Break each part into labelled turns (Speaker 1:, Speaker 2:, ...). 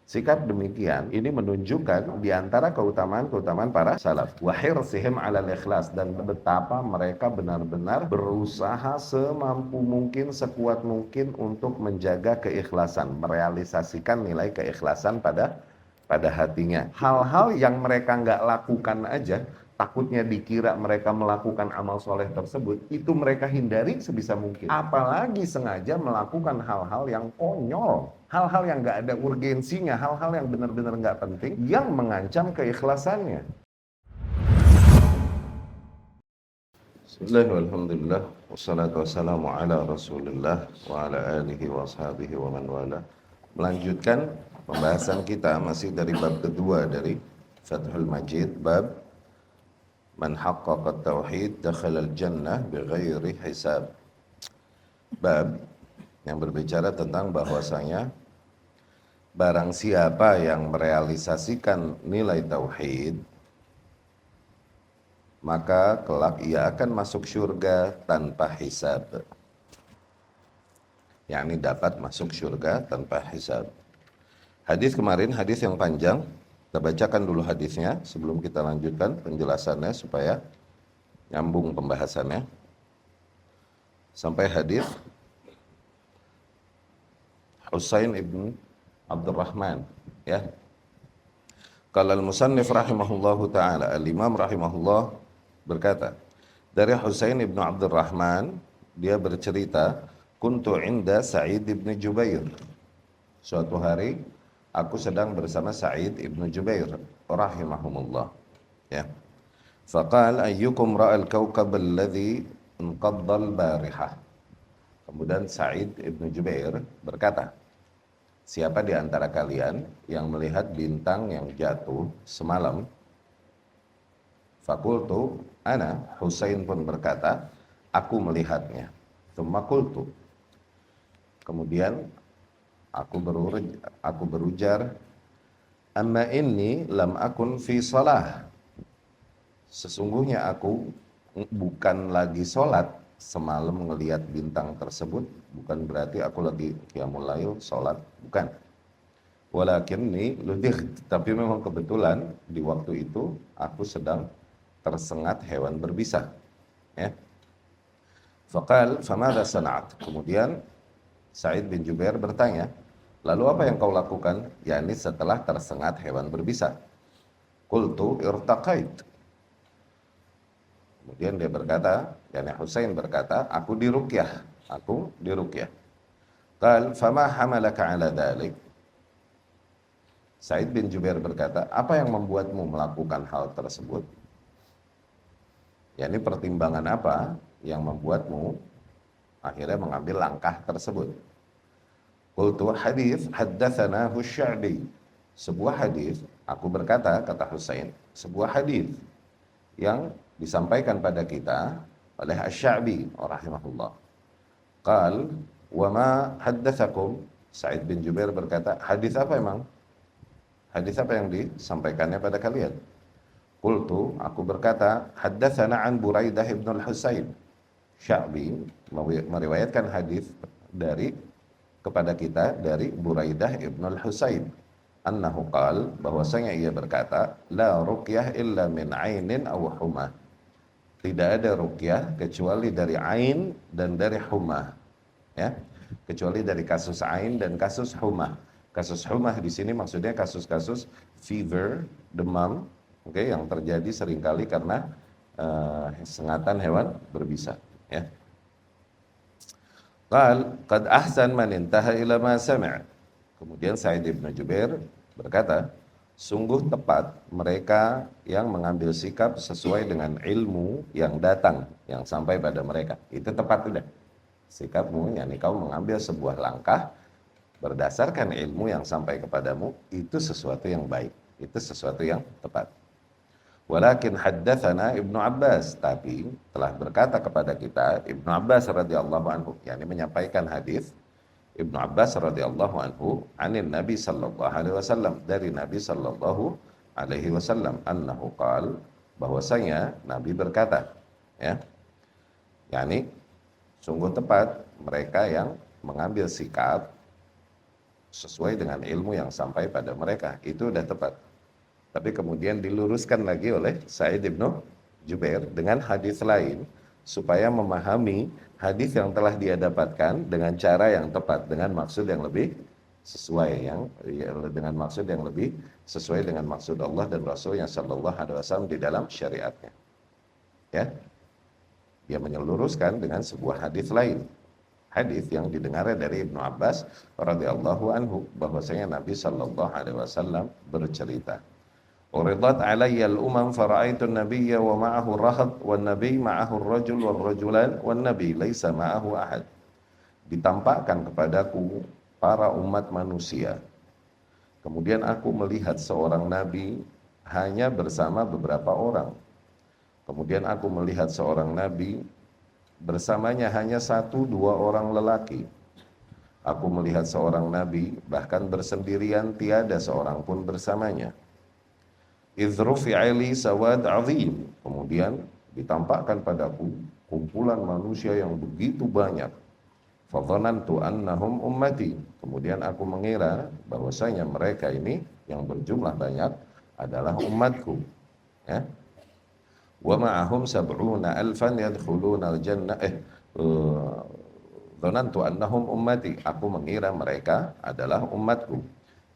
Speaker 1: Sikap demikian ini menunjukkan di antara keutamaan-keutamaan para salaf. Wa hirsihim 'alal ikhlas, dan betapa mereka benar-benar berusaha semampu mungkin, sekuat mungkin untuk menjaga keikhlasan, merealisasikan nilai keikhlasan pada hatinya. Hal-hal yang mereka nggak lakukan aja, takutnya dikira mereka melakukan amal soleh tersebut, itu mereka hindari sebisa mungkin. Apalagi sengaja melakukan hal-hal yang konyol, hal-hal yang nggak ada urgensinya, hal-hal yang benar-benar nggak penting, yang mengancam keikhlasannya. Bismillah, walhamdulillah, wassalatu wassalamu ala rasulillah, wa ala alihi wa ashabihi wa man wala. Melanjutkan pembahasan kita masih dari bab kedua dari Fathul Majid, bab man haqqaqa tauhid dakhalal jannah bighairi hisab. Bab yang berbicara tentang bahwasanya barang siapa yang merealisasikan nilai tauhid, maka kelak ia akan masuk surga tanpa hisab. Yakni dapat masuk surga tanpa hisab. Hadis kemarin, hadis yang panjang, kita bacakan dulu hadisnya sebelum kita lanjutkan penjelasannya supaya nyambung pembahasannya. Sampai hadis Husain ibn Abdurrahman, ya. Qala al-musannif rahimahullahu taala, al-imam rahimahullah berkata, dari Husain ibn Abdurrahman, dia bercerita, kuntu inda Sa'id ibn Jubair. Suatu hari aku sedang bersama Sa'id ibn Jubair rahimahumullah, ya. Faqal ayyukum ra'al kawkab alladhi inqadda al-barihah. Kemudian Sa'id ibn Jubair berkata, siapa di antara kalian yang melihat bintang yang jatuh semalam? Fakultu ana, Husain pun berkata, aku melihatnya. Tsumma qultu, kemudian aku berujar, amma inni lam akun fi salah. Sesungguhnya aku bukan lagi sholat semalam ngelihat bintang tersebut, bukan berarti aku lagi qiyamul lail sholat, bukan. Walakinni ludhight, tapi memang kebetulan di waktu itu aku sedang tersengat hewan berbisa, ya. Faqal famadha sana'at. Kemudian Sa'id bin Jubair bertanya, lalu apa yang kau lakukan? Yakni setelah tersengat hewan berbisa. Qultu irtaqait. Kemudian dia berkata, yakni Husain berkata, aku diruqyah. Qal fama hamalaka ala dhalik. Sa'id bin Jubair berkata, apa yang membuatmu melakukan hal tersebut? Yakni pertimbangan apa yang membuatmu akhirnya mengambil langkah tersebut? Qultu hadits haddatsanahu Sya'bi. Sebuah hadis, aku berkata, kata Husain, sebuah hadis yang disampaikan pada kita oleh Asy-Sya'bi rahimahullah. Qal wa ma haddatsakum? Sa'id bin Jubair berkata, hadis apa emang? Hadis apa yang disampaikannya pada kalian? Qultu, aku berkata, haddatsana an Buraidah ibn al-Husayn. Sya'bi meriwayatkan hadis kepada kita dari Buraidah ibn al-Husayn. Annahu qal, bahwasanya ia berkata, la ruqyah illa min ainin aw humah. Tidak ada ruqyah kecuali dari ain dan dari humah, ya. Kecuali dari kasus ain dan kasus humah. Kasus humah di sini maksudnya kasus-kasus fever, demam, oke, yang terjadi seringkali karena sengatan hewan berbisa, ya. Qal qad ahsan man intaha ila ma sami'. Kemudian Sa'id bin Jubair berkata, sungguh tepat mereka yang mengambil sikap sesuai dengan ilmu yang datang, yang sampai pada mereka. Itu tepat udah. Sikapmu, yakni kau mengambil sebuah langkah berdasarkan ilmu yang sampai kepadamu, itu sesuatu yang baik, itu sesuatu yang tepat. Walakin haddatsana Ibnu Abbas, tapi telah berkata kepada kita Ibnu Abbas radhiyallahu anhu, yakni menyampaikan hadis Ibnu Abbas radhiyallahu anhu anin Nabi sallallahu alaihi wasallam, dari Nabi sallallahu alaihi wasallam, annahu qal, bahwasanya Nabi berkata, ya, yakni sungguh tepat mereka yang mengambil sikap sesuai dengan ilmu yang sampai pada mereka. Itu udah tepat. Tapi kemudian diluruskan lagi oleh Sa'id ibnu Jubair dengan hadis lain supaya memahami hadis yang telah dia dapatkan dengan cara yang tepat, dengan maksud yang lebih sesuai, dengan maksud yang lebih sesuai dengan maksud Allah dan Rasulnya Shallallahu Alaihi Wasallam di dalam syariatnya. Ya, dia menyeluruskan dengan sebuah hadis lain, hadis yang didengarnya dari Ibnu Abbas radhiyallahu anhu, bahwasanya Nabi Shallallahu Alaihi Wasallam bercerita, uridat alayya al-umam fara'aitu an-nabiyya wa ma'ahu rahad wan nabiy ma'ahu ar-rajul wal rajulan wan nabiy laisa ma'ahu ahad. Ditampakkan kepadaku para umat manusia, kemudian aku melihat seorang nabi hanya bersama beberapa orang. Kemudian aku melihat seorang nabi bersamanya hanya 1-2 orang lelaki. Aku melihat seorang nabi bahkan bersendirian, tiada seorang pun bersamanya. Idh rufi'a li sawad azim. Kemudian ditampakkan padaku kumpulan manusia yang begitu banyak. Fadhanantu annahum ummati. Kemudian aku mengira bahwasanya mereka ini yang berjumlah banyak adalah umatku. Ya. Wa ma'ahum sab'una alfan yadkhuluna al-jannah. Dhanantu annahum ummati. Aku mengira mereka adalah umatku.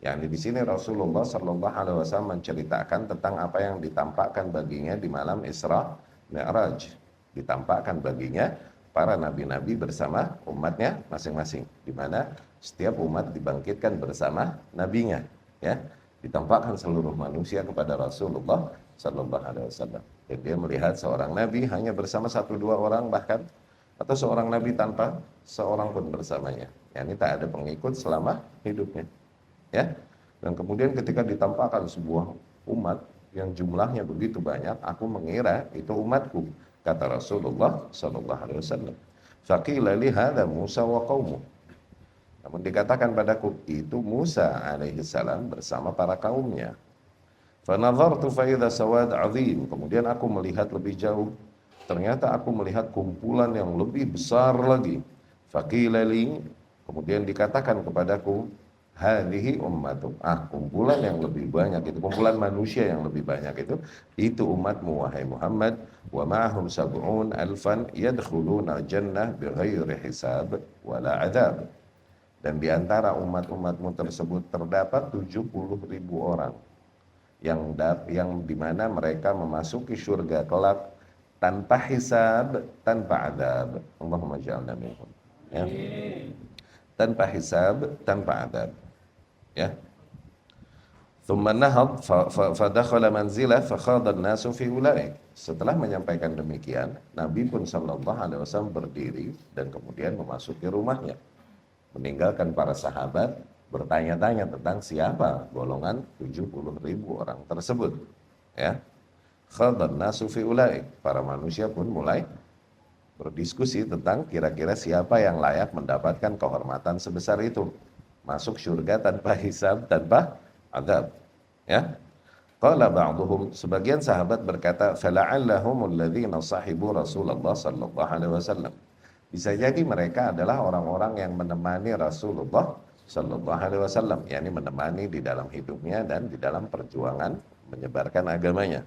Speaker 1: Yani di sini Rasulullah Shallallahu Alaihi Wasallam menceritakan tentang apa yang ditampakkan baginya di malam Isra Mi'raj. Ditampakkan baginya para nabi-nabi bersama umatnya masing-masing, di mana setiap umat dibangkitkan bersama nabinya, ya. Ditampakkan seluruh manusia kepada Rasulullah Shallallahu Alaihi Wasallam. Dan dia melihat seorang nabi hanya bersama 1-2 orang bahkan, atau seorang nabi tanpa seorang pun bersamanya. Yani tak ada pengikut selama hidupnya. Ya, dan kemudian ketika ditampakkan sebuah umat yang jumlahnya begitu banyak, aku mengira itu umatku, kata Rasulullah Sallallahu Alaihi Wasallam. Faqila li hadza Musa wa qaumuh. Namun dikatakan padaku itu Musa alaihi salam bersama para kaumnya. Fa nadhartu fa idza sawad azim. Kemudian aku melihat lebih jauh. Ternyata aku melihat kumpulan yang lebih besar lagi. Faqila li, kemudian dikatakan kepadaku, hadhihi ummatuk. Kumpulan yang lebih banyak itu, kumpulan manusia yang lebih banyak itu umatmu wahai Muhammad. Wa ma'ahum sab'un alfan yadkhuluna jannah bighairi hisab wala adab. Dan di antara umat-umatmu tersebut terdapat 70.000 orang yang dimana mereka memasuki surga kelak tanpa hisab, tanpa adab. Allahumma ja'alna minhum. Ya. Tanpa hisab, tanpa adab. Ya. Thumma nahad fadakhala manzilah fakhadha an-nasu fi ulaik. Setelah menyampaikan demikian, Nabi pun sallallahu alaihi wasallam berdiri dan kemudian memasuki rumahnya. Meninggalkan para sahabat bertanya-tanya tentang siapa golongan 70.000 orang tersebut. Ya. Khadha an-nasu fi ulaik. Para manusia pun mulai berdiskusi tentang kira-kira siapa yang layak mendapatkan kehormatan sebesar itu, masuk surga tanpa hisab, tanpa adab. Ya. Qala ba'duhum, sebagian sahabat berkata, fala'allahumul ladzina sahibu Rasulullah sallallahu alaihi wasallam. Bisa jadi mereka adalah orang-orang yang menemani Rasulullah sallallahu alaihi wasallam, yakni menemani di dalam hidupnya dan di dalam perjuangan menyebarkan agamanya.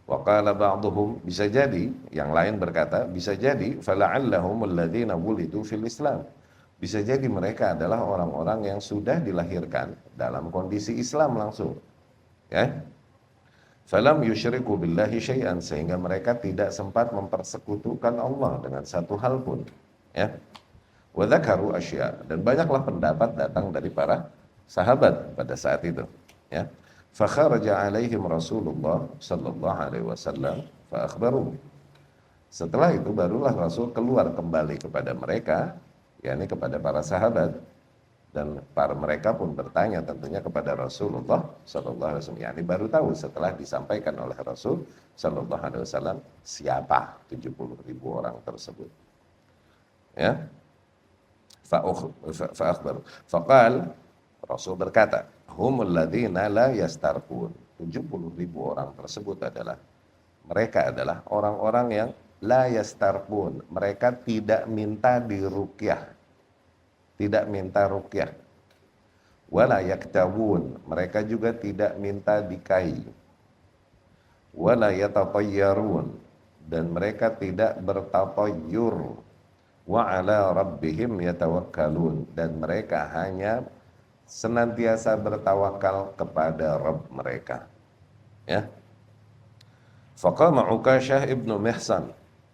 Speaker 1: Wa qala ba'duhum, bisa jadi yang lain berkata, bisa jadi fala'allahumul ladzina wulidu fil Islam. Bisa jadi mereka adalah orang-orang yang sudah dilahirkan dalam kondisi Islam langsung. Ya. Falam yusyriku billahi syai'an, sehingga mereka tidak sempat mempersekutukan Allah dengan satu hal pun. Ya. Wa dzakaru asya, dan banyaklah pendapat datang dari para sahabat pada saat itu. Ya. Fa kharaja alaihim Rasulullah sallallahu alaihi wasallam fa akhbaruhu. Setelah itu barulah Rasul keluar kembali kepada mereka, yakni kepada para sahabat, dan para mereka pun bertanya tentunya kepada Rasulullah sallallahu alaihi wasallam, yakni baru tahu setelah disampaikan oleh Rasul sallallahu alaihi wasallam siapa 70.000 orang tersebut. Ya. Fa akhbar. Faqal, Rasul berkata, humul ladzina la yastarqun. 70.000 orang tersebut mereka adalah orang-orang yang la yastarqun. Mereka tidak minta diruqyah. Tidak minta ruqyah. Wala yaktawun, mereka juga tidak minta dikahi. Wala yatatayyarun, dan mereka tidak bertatayyur. Wa ala rabbihim yatawakkalun, dan mereka hanya senantiasa bertawakal kepada Rabb mereka. Ya. Faqama Ukasyah ibnu Mihsan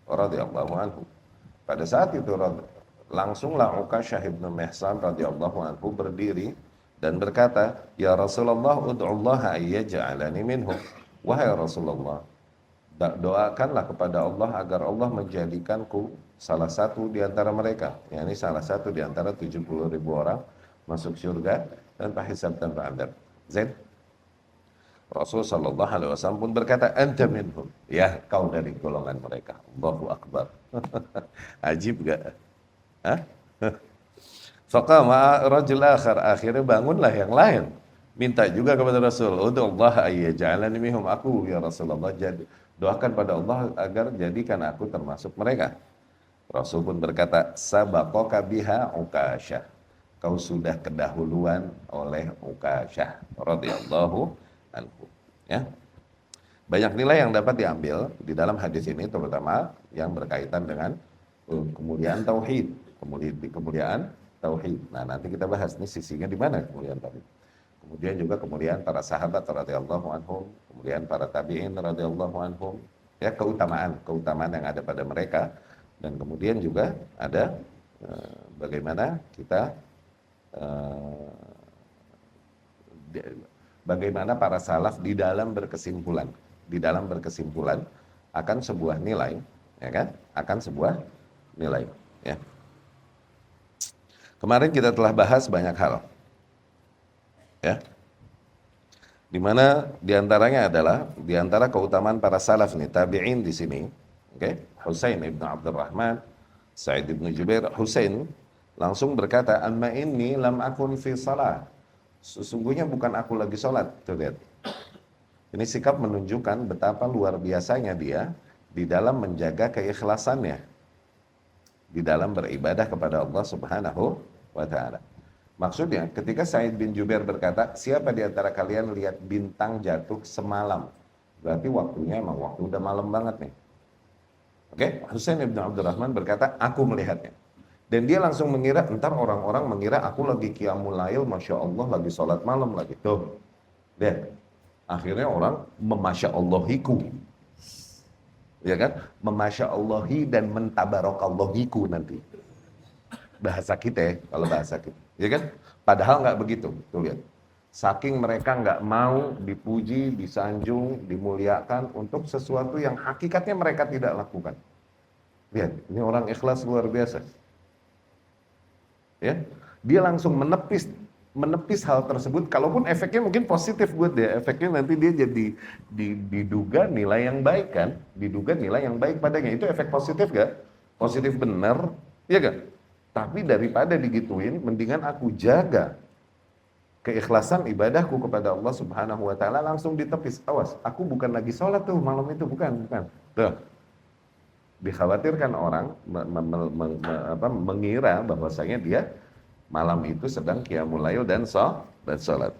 Speaker 1: radhiyallahu anhu. Pada saat itu langsunglah Ukasyah ibnu Mihsan radhiyallahu anhu berdiri dan berkata, "Ya Rasulullah, ud'ullaha ayyaj'alani minhum." Wahai Rasulullah, doakanlah kepada Allah agar Allah menjadikanku salah satu di antara mereka, yakni salah satu di antara 70.000 orang masuk surga tanpa hisab tanpa adab. Zain. Rasul sallallahu alaihi wasallam pun berkata, "Anta minhum." Ya, kau dari golongan mereka. Allahu akbar. Ajib gak? Hah? Faqama rajul akhar, akhirnya bangunlah yang lain. Minta juga kepada Rasul, "Ud'ullaha ayyaj'alani minhum." Aku ya Rasulullah, doakan pada Allah agar jadikan aku termasuk mereka. Rasul pun berkata, "Sabaqaka biha Ukasyah." Kau sudah kedahuluan oleh Ukasyah radhiyallahu anhu. Ya. Banyak nilai yang dapat diambil di dalam hadis ini, terutama yang berkaitan dengan kemuliaan tauhid, kemuliaan tauhid. Nah, nanti kita bahas nih sisinya di mana kemuliaan tauhid. Kemudian juga kemuliaan para sahabat radhiyallahu anhum, kemudian para tabi'in radhiyallahu anhum, ya, keutamaan yang ada pada mereka, dan kemudian juga ada bagaimana kita bagaimana para salaf di dalam berkesimpulan akan sebuah nilai, ya kan? Akan sebuah nilai, ya. Kemarin kita telah bahas banyak hal, ya, dimana diantaranya adalah diantara keutamaan para salaf nih, tabi'in di sini, oke? Husain ibnu Abdurrahman, Sa'id ibnu Jubair. Husain langsung berkata, "Amma inni lam akun fi salah." Sesungguhnya bukan aku lagi sholat. Tuh lihat. Ini sikap menunjukkan betapa luar biasanya dia di dalam menjaga keikhlasannya di dalam beribadah kepada Allah Subhanahu wa ta'ala. Maksudnya ketika Sa'id bin Jubair berkata, "Siapa di antara kalian lihat bintang jatuh semalam?" Berarti waktunya emang waktu udah malam banget nih. Oke, Husain ibn Abdurrahman berkata, "Aku melihatnya." Dan dia langsung mengira, entar orang-orang mengira aku lagi qiyamul lail, Masya Allah, lagi sholat malam lagi. Tuh, lihat. Akhirnya orang memasya Allahiku. Ya kan? Memasya Allahi dan mentabarokallahiku nanti. Bahasa kita ya, kalau bahasa kita. Ya kan? Padahal nggak begitu. Tuh lihat. Saking mereka nggak mau dipuji, disanjung, dimuliakan untuk sesuatu yang hakikatnya mereka tidak lakukan. Lihat, ini orang ikhlas luar biasa. Ya, dia langsung menepis hal tersebut. Kalaupun efeknya mungkin positif buat dia, efeknya nanti dia jadi diduga nilai yang baik kan, diduga nilai yang baik padanya. Itu efek positif gak? Positif benar, ya gak? Tapi daripada digituin, mendingan aku jaga keikhlasan ibadahku kepada Allah Subhanahu wa ta'ala, langsung ditepis. Awas, aku bukan lagi sholat tuh malam itu, bukan. Tuh. Dikhawatirkan orang mengira bahwasanya dia malam itu sedang qiyamul lail dan salat.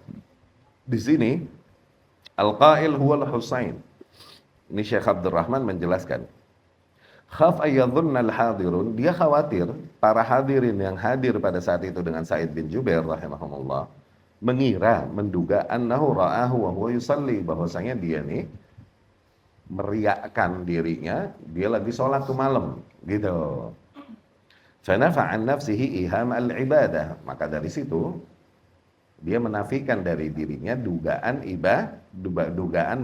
Speaker 1: Di sini al-qail huwal Husain. Ini Syekh Abdurrahman menjelaskan. Khaf ayyadhunna al-hadirun, dia khawatir para hadirin yang hadir pada saat itu dengan Sa'id bin Jubair rahimahumullah menduga annahu ra'ahu wa huwa yusalli, bahwasanya dia nih meriakkan dirinya, dia lagi sholat tuh malam, gitu. Fanafa'an nafsihi iham al-ibadah, maka dari situ dia menafikan dari dirinya dugaan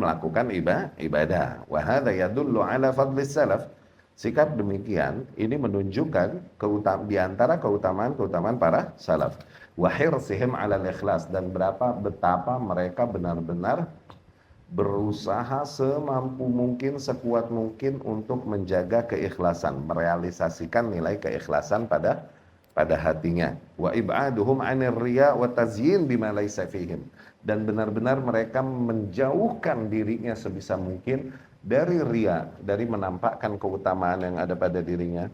Speaker 1: melakukan ibadah. Wa hadza yadullu ala fadlis salaf. Sikap demikian ini menunjukkan di antara keutamaan para salaf. Wa hirsihim 'ala al-ikhlas, dan betapa mereka benar-benar berusaha semampu mungkin, sekuat mungkin untuk menjaga keikhlasan, merealisasikan nilai keikhlasan pada hatinya. Wa ib'aduhum 'anir riya wa tazyin bima laysa fihim, dan benar-benar mereka menjauhkan dirinya sebisa mungkin dari riya, dari menampakkan keutamaan yang ada pada dirinya,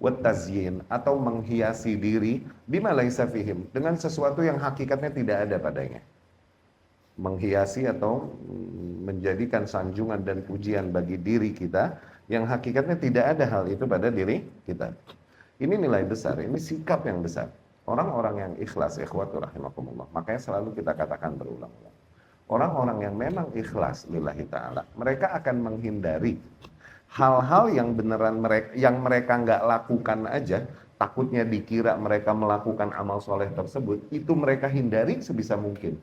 Speaker 1: Wattazyin, atau menghiasi diri bima laisa fihim, dengan sesuatu yang hakikatnya tidak ada padanya. Menghiasi atau menjadikan sanjungan dan pujian bagi diri kita yang hakikatnya tidak ada hal itu pada diri kita. Ini nilai besar, ini sikap yang besar. Orang-orang yang ikhlas, ikhwatu rahimakumullah, makanya selalu kita katakan berulang-ulang. Orang-orang yang memang ikhlas lillahi ta'ala, mereka akan menghindari hal-hal yang beneran mereka nggak lakukan aja, takutnya dikira mereka melakukan amal soleh tersebut, itu mereka hindari sebisa mungkin.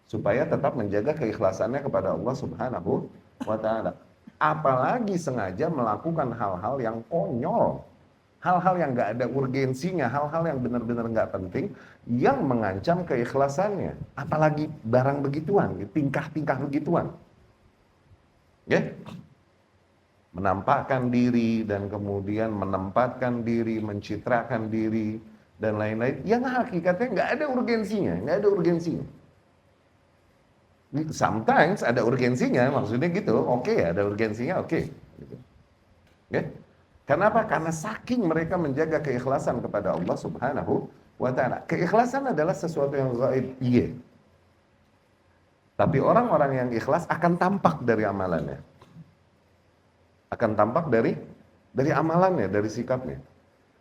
Speaker 1: Supaya tetap menjaga keikhlasannya kepada Allah Subhanahu wa ta'ala. Apalagi sengaja melakukan hal-hal yang konyol, hal-hal yang nggak ada urgensinya, hal-hal yang benar-benar nggak penting, yang mengancam keikhlasannya. Apalagi barang begituan, tingkah-tingkah begituan. Ya? Menampakkan diri dan kemudian menempatkan diri, mencitrakan diri, dan lain-lain, yang hakikatnya nggak ada urgensinya, nggak ada urgensinya. Sometimes ada urgensinya, maksudnya gitu, oke, ada urgensinya, oke. Gitu. Okay? Kenapa? Karena saking mereka menjaga keikhlasan kepada Allah Subhanahu wa ta'ala. Keikhlasan adalah sesuatu yang gaib, iya. Tapi orang-orang yang ikhlas akan tampak dari amalannya. Akan tampak dari amalannya, dari sikapnya.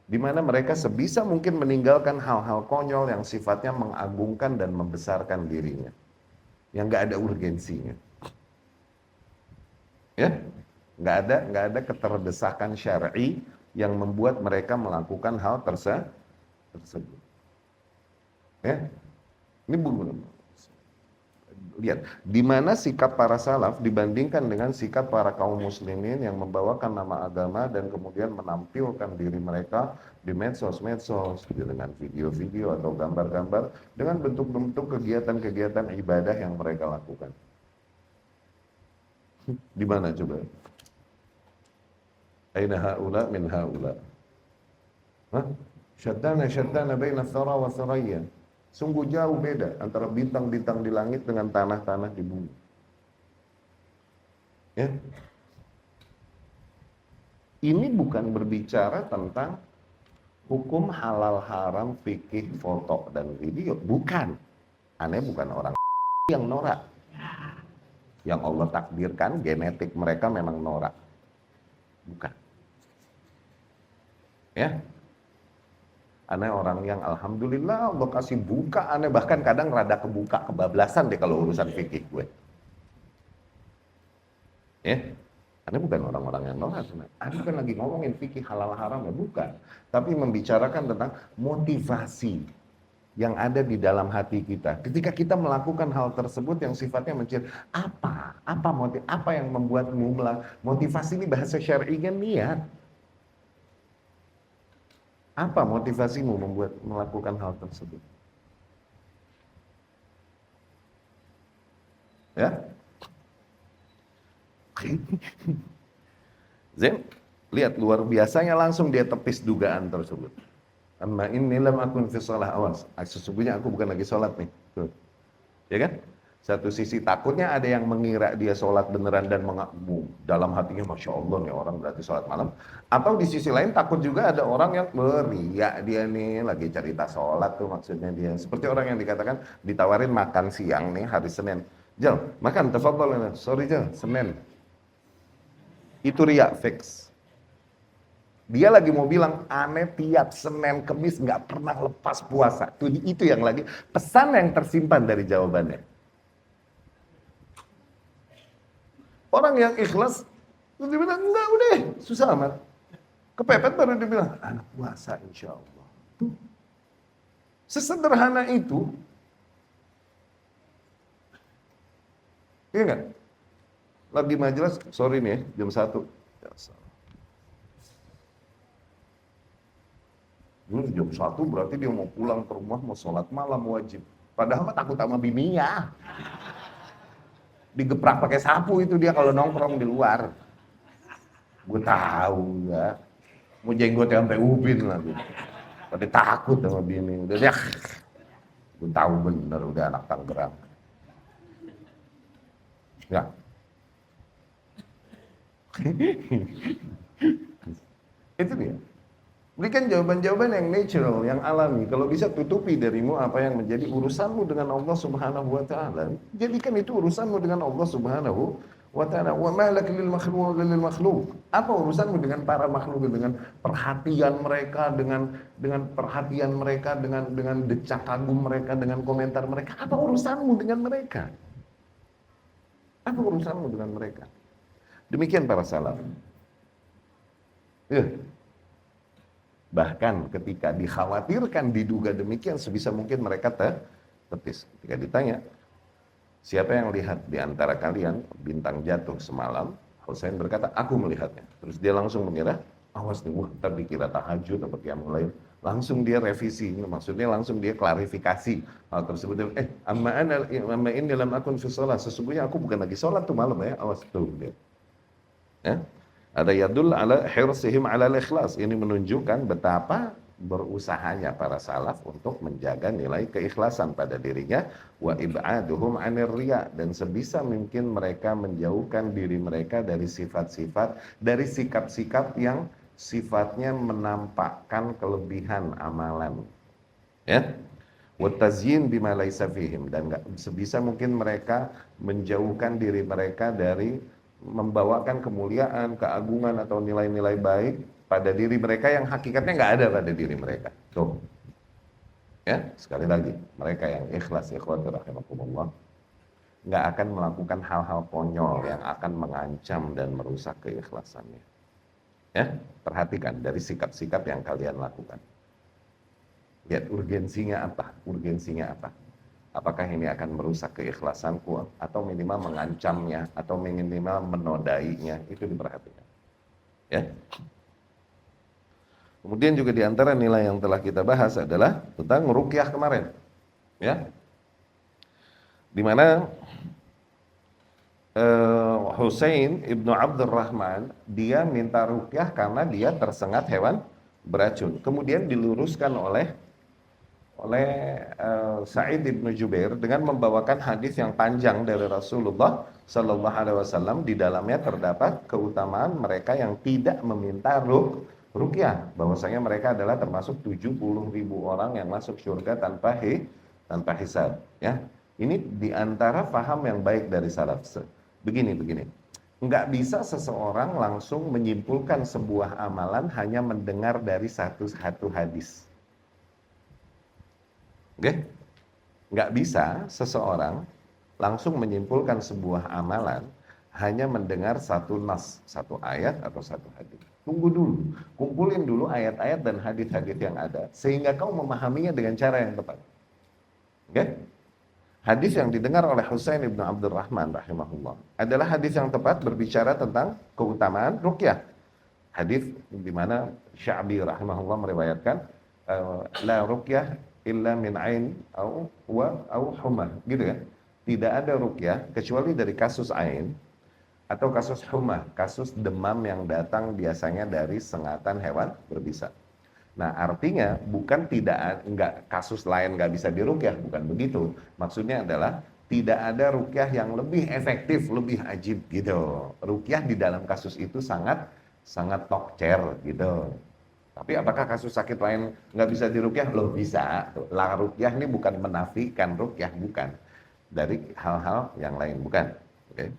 Speaker 1: Di mana mereka sebisa mungkin meninggalkan hal-hal konyol yang sifatnya mengagungkan dan membesarkan dirinya. Yang nggak ada urgensinya, ya, nggak ada keterdesakan syar'i yang membuat mereka melakukan hal tersebut. Ya, ini lihat di mana sikap para salaf dibandingkan dengan sikap para kaum muslimin yang membawakan nama agama dan kemudian menampilkan diri mereka di medsos-medsos dengan video-video atau gambar-gambar dengan bentuk-bentuk kegiatan-kegiatan ibadah yang mereka lakukan. Di mana coba? Aina haula min haula. Syaddana baina thara wa tharaya. Sungguh jauh beda antara bintang-bintang di langit dengan tanah-tanah di bumi. Ya. Ini bukan berbicara tentang hukum halal haram, fikih, foto, dan video. Bukan. Aneh bukan orang yang norak. Yang Allah takdirkan, genetik mereka memang norak. Bukan. Ya. Aneh orang yang alhamdulillah Allah kasih buka, aneh bahkan kadang rada kebuka, kebablasan deh kalau urusan fikih gue. Ya, aneh bukan orang-orang yang norak. Aneh bukan lagi ngomongin fikih halal haram, ya bukan. Tapi membicarakan tentang motivasi yang ada di dalam hati kita. Ketika kita melakukan hal tersebut yang sifatnya mencari apa yang membuatmu motivasi ini bahasa syar'inya niat. Apa motivasimu membuat melakukan hal tersebut? Ya? Zain, lihat luar biasanya langsung dia tepis dugaan tersebut. Amma inni lam akun fi shalah, awas. Sesungguhnya aku bukan lagi sholat nih. Tuh. Ya kan? Satu sisi takutnya ada yang mengira dia sholat beneran dan mengaku dalam hatinya Masya Allah nih orang berarti sholat malam. Atau di sisi lain takut juga ada orang yang beriak dia nih lagi cerita sholat tuh maksudnya dia. Seperti orang yang dikatakan ditawarin makan siang nih hari Senin. Jal, makan, tafadhol. Sorry Jal, Senin. Itu riak, fix. Dia lagi mau bilang aneh tiap Senin Kemis nggak pernah lepas puasa. Itu yang lagi pesan yang tersimpan dari jawabannya. Orang yang ikhlas, dia bilang, enggak udah, susah amat. Kepepet baru dia bilang, anak puasa insya Allah. Tuh. Sesederhana itu. Iya enggak? Lagi majelis, sorry nih jam 1. Ya, dulu jam 1 berarti dia mau pulang ke rumah, mau sholat malam wajib. Padahal mah takut sama bininya. Digeprak pakai sapu itu dia kalau nongkrong di luar. Gue tahu ya. Mau jenggotnya sampai ubin lagi. Pada takut sama bini. Udah ya. Gue tahu bener udah anak Tangerang. Ya. Itu dia. Berikan jawaban-jawaban yang natural, yang alami. Kalau bisa tutupi darimu apa yang menjadi urusanmu dengan Allah Subhanahu wa taala. Jadikan itu urusanmu dengan Allah Subhanahu wa taala. Wa ma lak lil makhluq. Apa urusanmu dengan para makhluk, dengan perhatian mereka, dengan perhatian mereka, dengan decak kagum mereka, dengan komentar mereka. Apa urusanmu dengan mereka? Apa urusanmu dengan mereka? Demikian para salaf. Ya. Bahkan ketika dikhawatirkan, diduga demikian, sebisa mungkin mereka tepis. Ketika ditanya, siapa yang lihat di antara kalian bintang jatuh semalam? Husain berkata, aku melihatnya. Terus dia langsung mengira, awas nih, ntar dikira tahajud atau qiyamul lail. Langsung dia revisi, maksudnya langsung dia klarifikasi hal tersebut. Amma inni lam akun fi shalah. Sesungguhnya aku bukan lagi sholat tuh malam ya, awas tuh dia. Ya. Ada yadul ala hirsihim ala ikhlas. Ini menunjukkan betapa berusahanya para salaf untuk menjaga nilai keikhlasan pada dirinya, wa ib'aduhum 'anir riya, dan sebisa mungkin mereka menjauhkan diri mereka dari sifat-sifat, dari sikap-sikap yang sifatnya menampakkan kelebihan amalan. Ya. Wa tazyin bima laisa fihim, dan sebisa mungkin mereka menjauhkan diri mereka dari membawakan kemuliaan, keagungan atau nilai-nilai baik pada diri mereka yang hakikatnya nggak ada pada diri mereka. Tuh, ya sekali lagi, mereka yang ikhlas, ikhwati rahimakumullah, nggak akan melakukan hal-hal konyol yang akan mengancam dan merusak keikhlasannya. Ya, perhatikan dari sikap-sikap yang kalian lakukan. Lihat urgensinya apa? Urgensinya apa? Apakah ini akan merusak keikhlasanku, atau minimal mengancamnya, atau minimal menodainya? Itu diperhatikan. Ya. Kemudian juga diantara nilai yang telah kita bahas adalah tentang ruqyah kemarin. Ya. Dimana Husain ibnu Abdurrahman, dia minta ruqyah karena dia tersengat hewan beracun. Kemudian diluruskan oleh Sa'id ibnu Jubair dengan membawakan hadis yang panjang dari Rasulullah Sallallahu Alaihi Wasallam. Di dalamnya terdapat keutamaan mereka yang tidak meminta ruqyah, bahwasanya mereka adalah termasuk 70.000 orang yang masuk surga tanpa hisab. Ya, ini diantara faham yang baik dari salaf. Begini, nggak bisa seseorang langsung menyimpulkan sebuah amalan hanya mendengar dari satu hadis. Oke? Nggak bisa seseorang langsung menyimpulkan sebuah amalan hanya mendengar satu nas, satu ayat atau satu hadis. Tunggu dulu, kumpulin dulu ayat-ayat dan hadis-hadis yang ada sehingga kau memahaminya dengan cara yang tepat. Oke? Hadis yang didengar oleh Husain ibnu Abdurrahman rahimahullah adalah hadis yang tepat berbicara tentang keutamaan ruqyah. Hadis di mana Sya'bi rahimahullah meriwayatkan la ruqyah illa min ain au humah, gitu kan? Tidak ada ruqyah kecuali dari kasus ain atau kasus humah, kasus demam yang datang biasanya dari sengatan hewan berbisa. Nah, artinya bukan enggak kasus lain nggak bisa diruqyah, bukan begitu. Maksudnya adalah tidak ada ruqyah yang lebih efektif, lebih ajib gitu. Ruqyah di dalam kasus itu sangat tokcer gitu. Tapi apakah kasus sakit lain nggak bisa diruqyah? Loh, bisa. Lah, ruqyah ini bukan menafikan ruqyah, bukan. Dari hal-hal yang lain, bukan. Oke.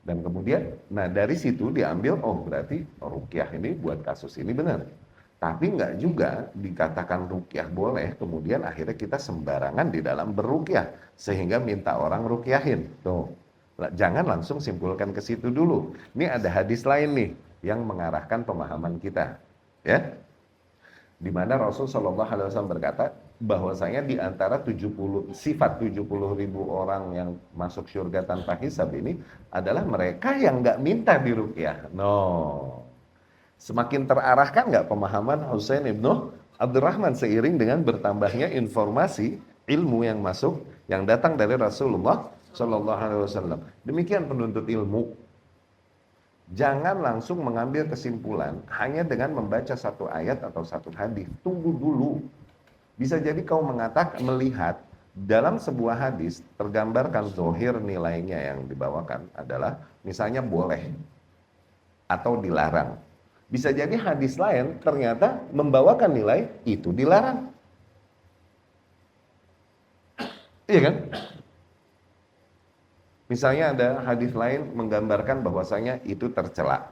Speaker 1: Dan kemudian, nah dari situ diambil, oh berarti ruqyah ini buat kasus ini benar. Tapi nggak juga dikatakan ruqyah boleh, kemudian akhirnya kita sembarangan di dalam berruqyah, sehingga minta orang ruqyahin. Tuh, jangan langsung simpulkan ke situ dulu. Ini ada hadis lain nih, yang mengarahkan pemahaman kita. Ya, di mana Rasul Shallallahu Alaihi Wasallam berkata bahwasanya di antara 70 orang yang masuk surga tanpa hisab ini adalah mereka yang nggak minta diruqyah. No, semakin terarahkan nggak pemahaman Husain ibnu Abdurrahman seiring dengan bertambahnya informasi ilmu yang masuk yang datang dari Rasulullah Shallallahu Alaihi Wasallam. Demikian penuntut ilmu. Jangan langsung mengambil kesimpulan hanya dengan membaca satu ayat atau satu hadis. Tunggu dulu. Bisa jadi kau melihat dalam sebuah hadis tergambarkan zahir nilainya yang dibawakan adalah misalnya boleh atau dilarang. Bisa jadi hadis lain ternyata membawakan nilai itu dilarang. Iya kan? Misalnya ada hadis lain menggambarkan bahwasanya itu tercela.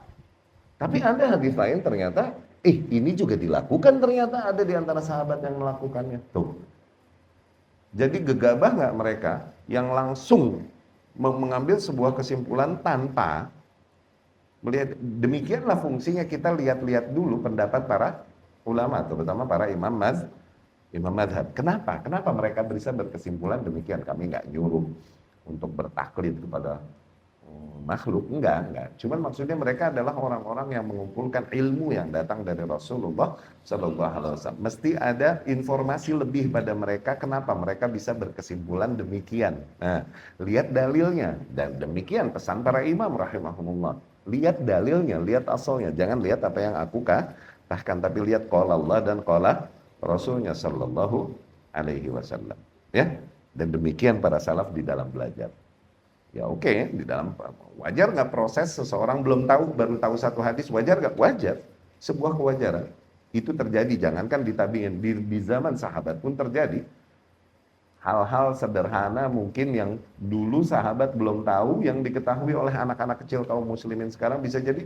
Speaker 1: Tapi ada hadis lain ternyata, ini juga dilakukan, ternyata ada di antara sahabat yang melakukannya. Tuh. Jadi gegabah nggak mereka yang langsung mengambil sebuah kesimpulan tanpa melihat. Demikianlah fungsinya kita lihat-lihat dulu pendapat para ulama, terutama para imam madhab. Kenapa? Kenapa mereka bisa berkesimpulan demikian? Kami nggak nyuruh untuk bertaklid kepada makhluk, enggak. Cuman maksudnya mereka adalah orang-orang yang mengumpulkan ilmu yang datang dari Rasulullah Shallallahu Alaihi Wasallam. Mesti ada informasi lebih pada mereka. Kenapa mereka bisa berkesimpulan demikian? Nah, lihat dalilnya. Dan demikian pesan para imam rahimahumullah. Lihat dalilnya, lihat asalnya. Jangan lihat apa yang aku katakan, tapi lihat qala Allah dan qala Rasulnya Shallallahu Alaihi Wasallam. Ya, dan demikian para salaf di dalam belajar. Ya oke, di dalam wajar nggak proses seseorang belum tahu baru tahu satu hadis, wajar nggak? Wajar, sebuah kewajaran itu terjadi. Jangankan di tabi'in, di zaman sahabat pun terjadi hal-hal sederhana mungkin yang dulu sahabat belum tahu, yang diketahui oleh anak-anak kecil kaum muslimin sekarang bisa jadi,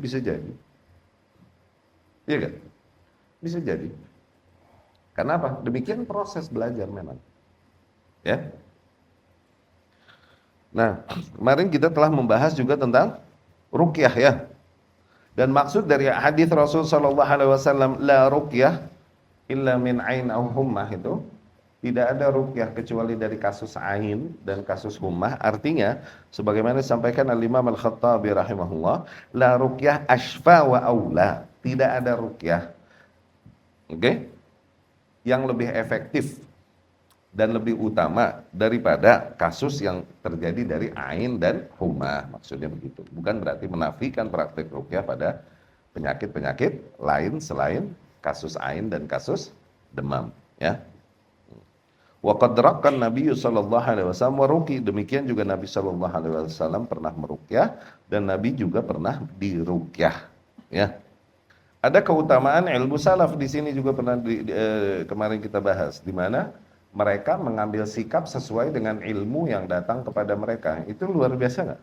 Speaker 1: iya kan? Bisa jadi. Karena apa? Demikian proses belajar memang, ya. Nah, kemarin kita telah membahas juga tentang ruqyah, ya. Dan maksud dari hadis Rasul sallallahu alaihi wasallam la ruqyah illa min ain aw hummah, itu tidak ada ruqyah kecuali dari kasus ain dan kasus hummah. Artinya sebagaimana disampaikan Al-Imam Al-Khattabi rahimahullah, la ruqyah ashfa wa aula. Tidak ada ruqyah, yang lebih efektif dan lebih utama daripada kasus yang terjadi dari ain dan humah. Maksudnya begitu. Bukan berarti menafikan praktik ruqyah pada penyakit-penyakit lain selain kasus ain dan kasus demam, ya. Wa qad raqqa Nabi sallallahu alaihi wasallam wa ruqi. Demikian juga Nabi sallallahu alaihi wasallam pernah meruqyah dan Nabi juga pernah diruqyah, ya. Ada keutamaan ilmu salaf di sini juga pernah kemarin kita bahas, di mana mereka mengambil sikap sesuai dengan ilmu yang datang kepada mereka. Itu luar biasa nggak?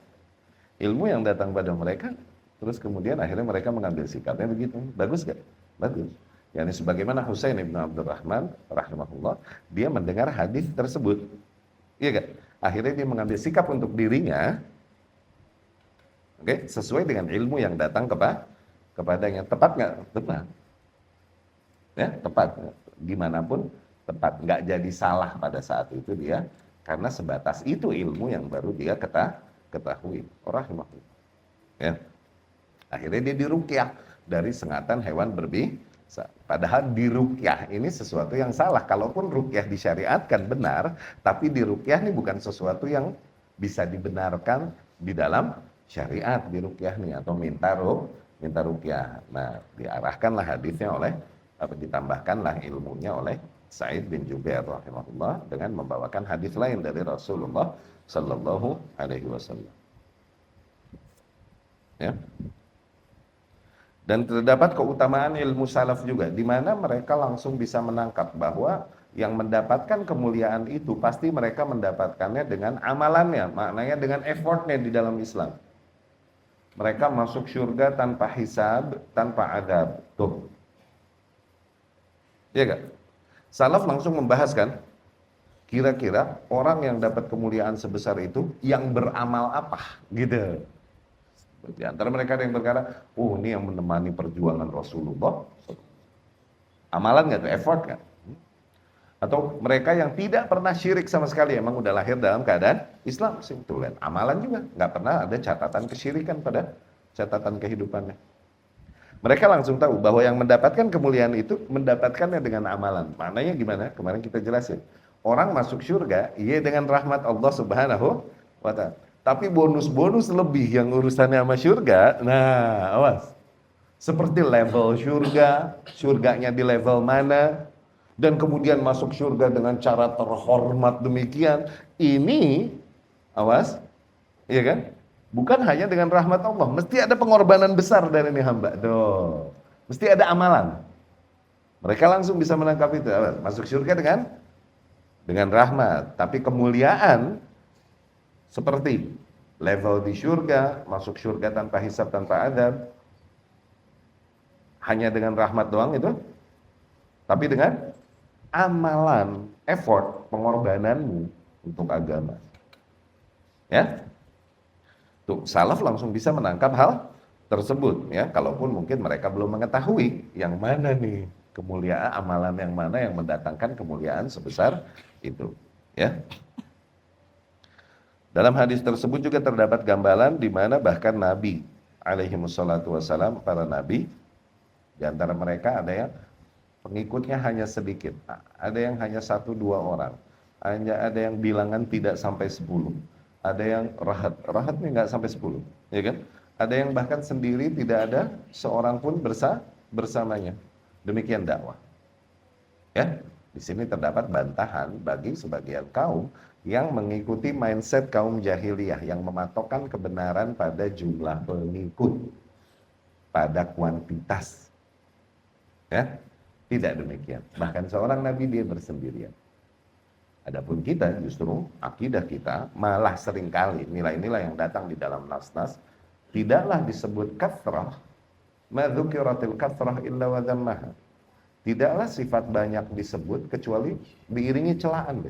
Speaker 1: Ilmu yang datang pada mereka, terus kemudian akhirnya mereka mengambil sikapnya begitu. Bagus nggak? Bagus. Yani sebagaimana Husain ibn Abdurrahman rahimahullah, dia mendengar hadis tersebut, iya nggak? Akhirnya dia mengambil sikap untuk dirinya, sesuai dengan ilmu yang datang kepadanya. Tepat nggak? Tepat. Ya, tepat. Dimanapun tepat, nggak jadi salah pada saat itu dia, karena sebatas itu ilmu yang baru dia ketahui. Rahimahullah, ya. Akhirnya dia diruqyah dari sengatan hewan berbisa. Padahal diruqyah ini sesuatu yang salah. Kalaupun ruqyah disyariatkan benar, tapi diruqyah ini bukan sesuatu yang bisa dibenarkan di dalam syariat. Diruqyah nih, atau minta ruqyah. Nah, diarahkanlah hadisnya ditambahkanlah ilmunya oleh Sa'id bin Jubair rahimahullah dengan membawakan hadis lain dari Rasulullah sallallahu alaihi wasallam, ya. Dan terdapat keutamaan ilmu salaf juga, di mana mereka langsung bisa menangkap bahwa yang mendapatkan kemuliaan itu pasti mereka mendapatkannya dengan amalannya, maknanya dengan effortnya di dalam Islam. Mereka masuk surga tanpa hisab, tanpa adab. Tuh, iya gak? Salaf langsung membahas kan, kira-kira orang yang dapat kemuliaan sebesar itu yang beramal apa, gitu. Di antara mereka ada yang berkata, ini yang menemani perjuangan Rasulullah. Amalan nggak tuh, effort kan? Atau mereka yang tidak pernah syirik sama sekali, emang udah lahir dalam keadaan Islam, simpulan. Amalan juga, nggak pernah ada catatan kesyirikan pada catatan kehidupannya. Mereka langsung tahu bahwa yang mendapatkan kemuliaan itu mendapatkannya dengan amalan. Maknanya gimana? Kemarin kita jelasin. Orang masuk surga, iya dengan rahmat Allah Subhanahu wa ta'ala. Tapi bonus-bonus lebih yang urusannya sama surga, nah awas. Seperti level surga, surganya di level mana, dan kemudian masuk surga dengan cara terhormat demikian. Ini, awas, iya kan? Bukan hanya dengan rahmat Allah, mesti ada pengorbanan besar dari ini hamba. Tuh, Mesti ada amalan. Mereka langsung bisa menangkap itu. Masuk surga dengan rahmat. Tapi kemuliaan seperti level di surga, masuk surga tanpa hisab, tanpa adab, hanya dengan rahmat doang itu. Tapi dengan amalan, effort, pengorbananmu untuk agama. Ya. Tuh, salaf langsung bisa menangkap hal tersebut ya, kalaupun mungkin mereka belum mengetahui yang mana nih kemuliaan, amalan yang mana yang mendatangkan kemuliaan sebesar itu, ya. Dalam hadis tersebut juga terdapat gambaran di mana bahkan Nabi alaihi wassalatu wassalam, para nabi, di antara mereka ada yang pengikutnya hanya sedikit, ada yang hanya 1-2 orang, ada yang bilangan tidak sampai 10. Ada yang rahat nih nggak sampai 10, ya kan? Ada yang bahkan sendiri tidak ada seorang pun bersamanya. Demikian dakwah. Ya, di sini terdapat bantahan bagi sebagian kaum yang mengikuti mindset kaum jahiliyah yang mematokkan kebenaran pada jumlah pengikut, pada kuantitas. Ya, tidak demikian. Bahkan seorang nabi dia bersendirian. Adapun kita justru akidah kita malah seringkali nilai-nilai yang datang di dalam nas-nas tidaklah disebut kathrah, ma dzukiratil kathrah illa wa dzammaha. Tidaklah sifat banyak disebut kecuali diiringi celaan.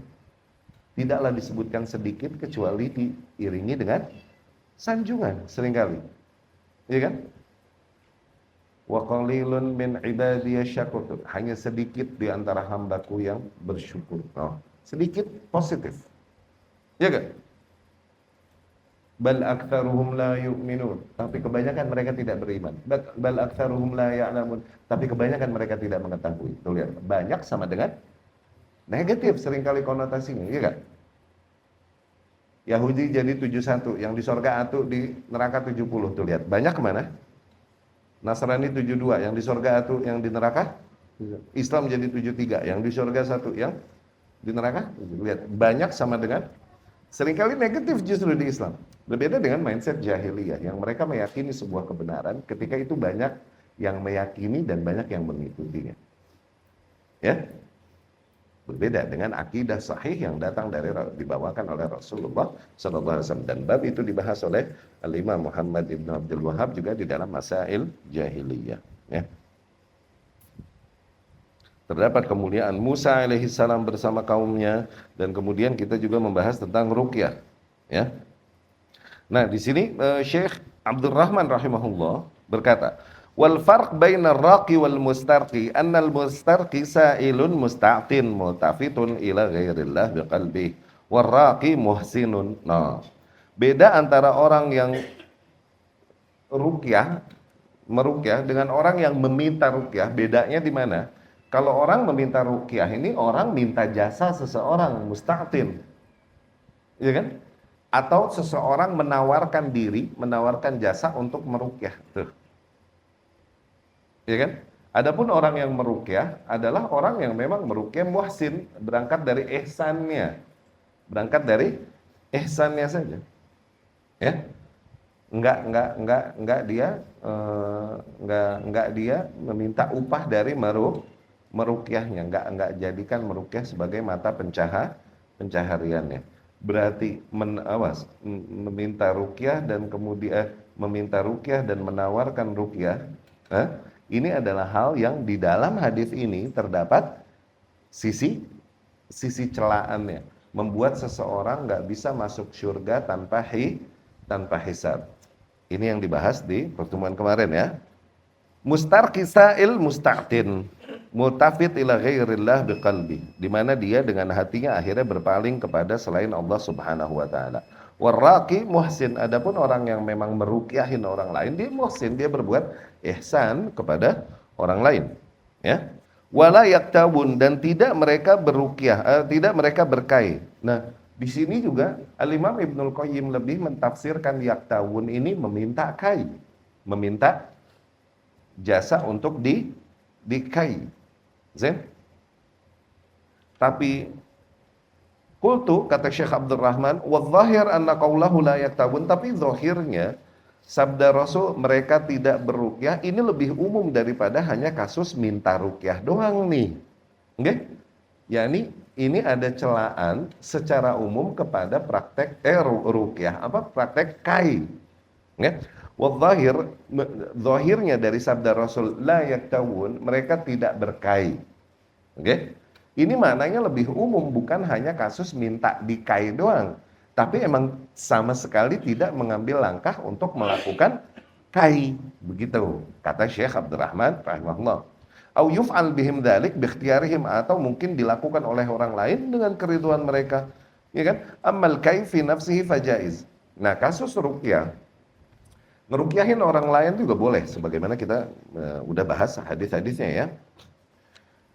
Speaker 1: Tidaklah disebutkan sedikit kecuali diiringi dengan sanjungan seringkali. Iya kan? Wa qalilun min ibadiyasy syakur. Hanya sedikit di antara hambaku yang bersyukur. Sedikit positif, ya kan? Bal aktsaruhum la yu'minun, tapi kebanyakan mereka tidak beriman. Bal aktsaruhum la ya'lamun, tapi kebanyakan mereka tidak mengetahui. Tuh lihat, banyak sama dengan negatif seringkali konotasinya, ya kan? Yahudi jadi 71, yang di surga 1, di neraka 70. Tuh lihat, banyak kemana? Nasrani 72, yang di surga 1, yang di neraka. Islam jadi 73, yang di surga 1, yang di neraka. Lihat, banyak sama dengan seringkali negatif justru di Islam. Berbeda dengan mindset jahiliyah yang mereka meyakini sebuah kebenaran ketika itu banyak yang meyakini dan banyak yang mengikutinya. Ya. Berbeda dengan akidah sahih yang datang dari dibawakan oleh Rasulullah sallallahu alaihi wasallam, dan bab itu dibahas oleh Al-Imam Muhammad ibn Abdul Wahhab juga di dalam Masail Jahiliyah, ya. Terdapat kemuliaan Musa alaihi salam bersama kaumnya, dan kemudian kita juga membahas tentang ruqyah, ya. Nah, di sini Syekh Abdul Rahman rahimahullah berkata, wal farq bainar raqi wal mustarqi annal mustarqi sa'ilun musta'tin multafitun ila ghairillah biqalbi war raqi muhsinun. Nah, beda antara orang yang ruqyah, meruqyah dengan orang yang meminta ruqyah, bedanya di mana? Kalau orang meminta ruqyah ini orang minta jasa seseorang, musta'tin, ya kan? Atau seseorang menawarkan diri, menawarkan jasa untuk meruqyah, tuh, ya kan? Adapun orang yang meruqyah adalah orang yang memang meruqyah muhsin, berangkat dari ihsannya saja, ya. Enggak dia meminta upah dari meruqyahnya, enggak jadikan meruqyah sebagai mata pencahariannya. Berarti meminta ruqyah dan kemudian meminta ruqyah dan menawarkan ruqyah, ini adalah hal yang di dalam hadis ini terdapat sisi celaannya, membuat seseorang nggak bisa masuk surga tanpa hisab. Ini yang dibahas di pertemuan kemarin, ya. Mustarqisail musta'tin multafit ila ghairillah biqalbi, di mana dia dengan hatinya akhirnya berpaling kepada selain Allah Subhanahu wa taala. Warraqi muhsin, adapun orang yang memang meruqyahin orang lain, dia muhsin, dia berbuat ihsan kepada orang lain, ya. Wala yaktabun, dan tidak mereka beruqyah, tidak mereka berkai. Nah, di sini juga Al-Imam Ibnul Qayyim lebih mentafsirkan yaktawun ini meminta kai, meminta jasa untuk dikai. Zain? Tapi qultu, kata Syekh Abdul Rahman, wadh-dhahir anna qawlahu la yaktawun, tapi zahirnya sabda Rasul mereka tidak beruqyah ini lebih umum daripada hanya kasus minta ruqyah doang nih. Oke? Yani ini ada celaan secara umum kepada praktek ruqyah, praktek kai. Ya. Wadh-dhahir, zahirnya dari sabda Rasul la yaktawun, mereka tidak berkai. Oke? Ini maknanya lebih umum, bukan hanya kasus minta dikai doang, tapi emang sama sekali tidak mengambil langkah untuk melakukan kai. Begitu kata Syekh Abdurrahman rahimahullah. Au yuf'al bihim dzalik bikhtiyarihim, atau mungkin dilakukan oleh orang lain dengan keriduan mereka. Ya kan? Amal kai fi nafsihi fajaiz. Nah, kasus ruqyah, ngeruqyahin orang lain juga boleh, sebagaimana kita udah bahas hadis-hadisnya ya.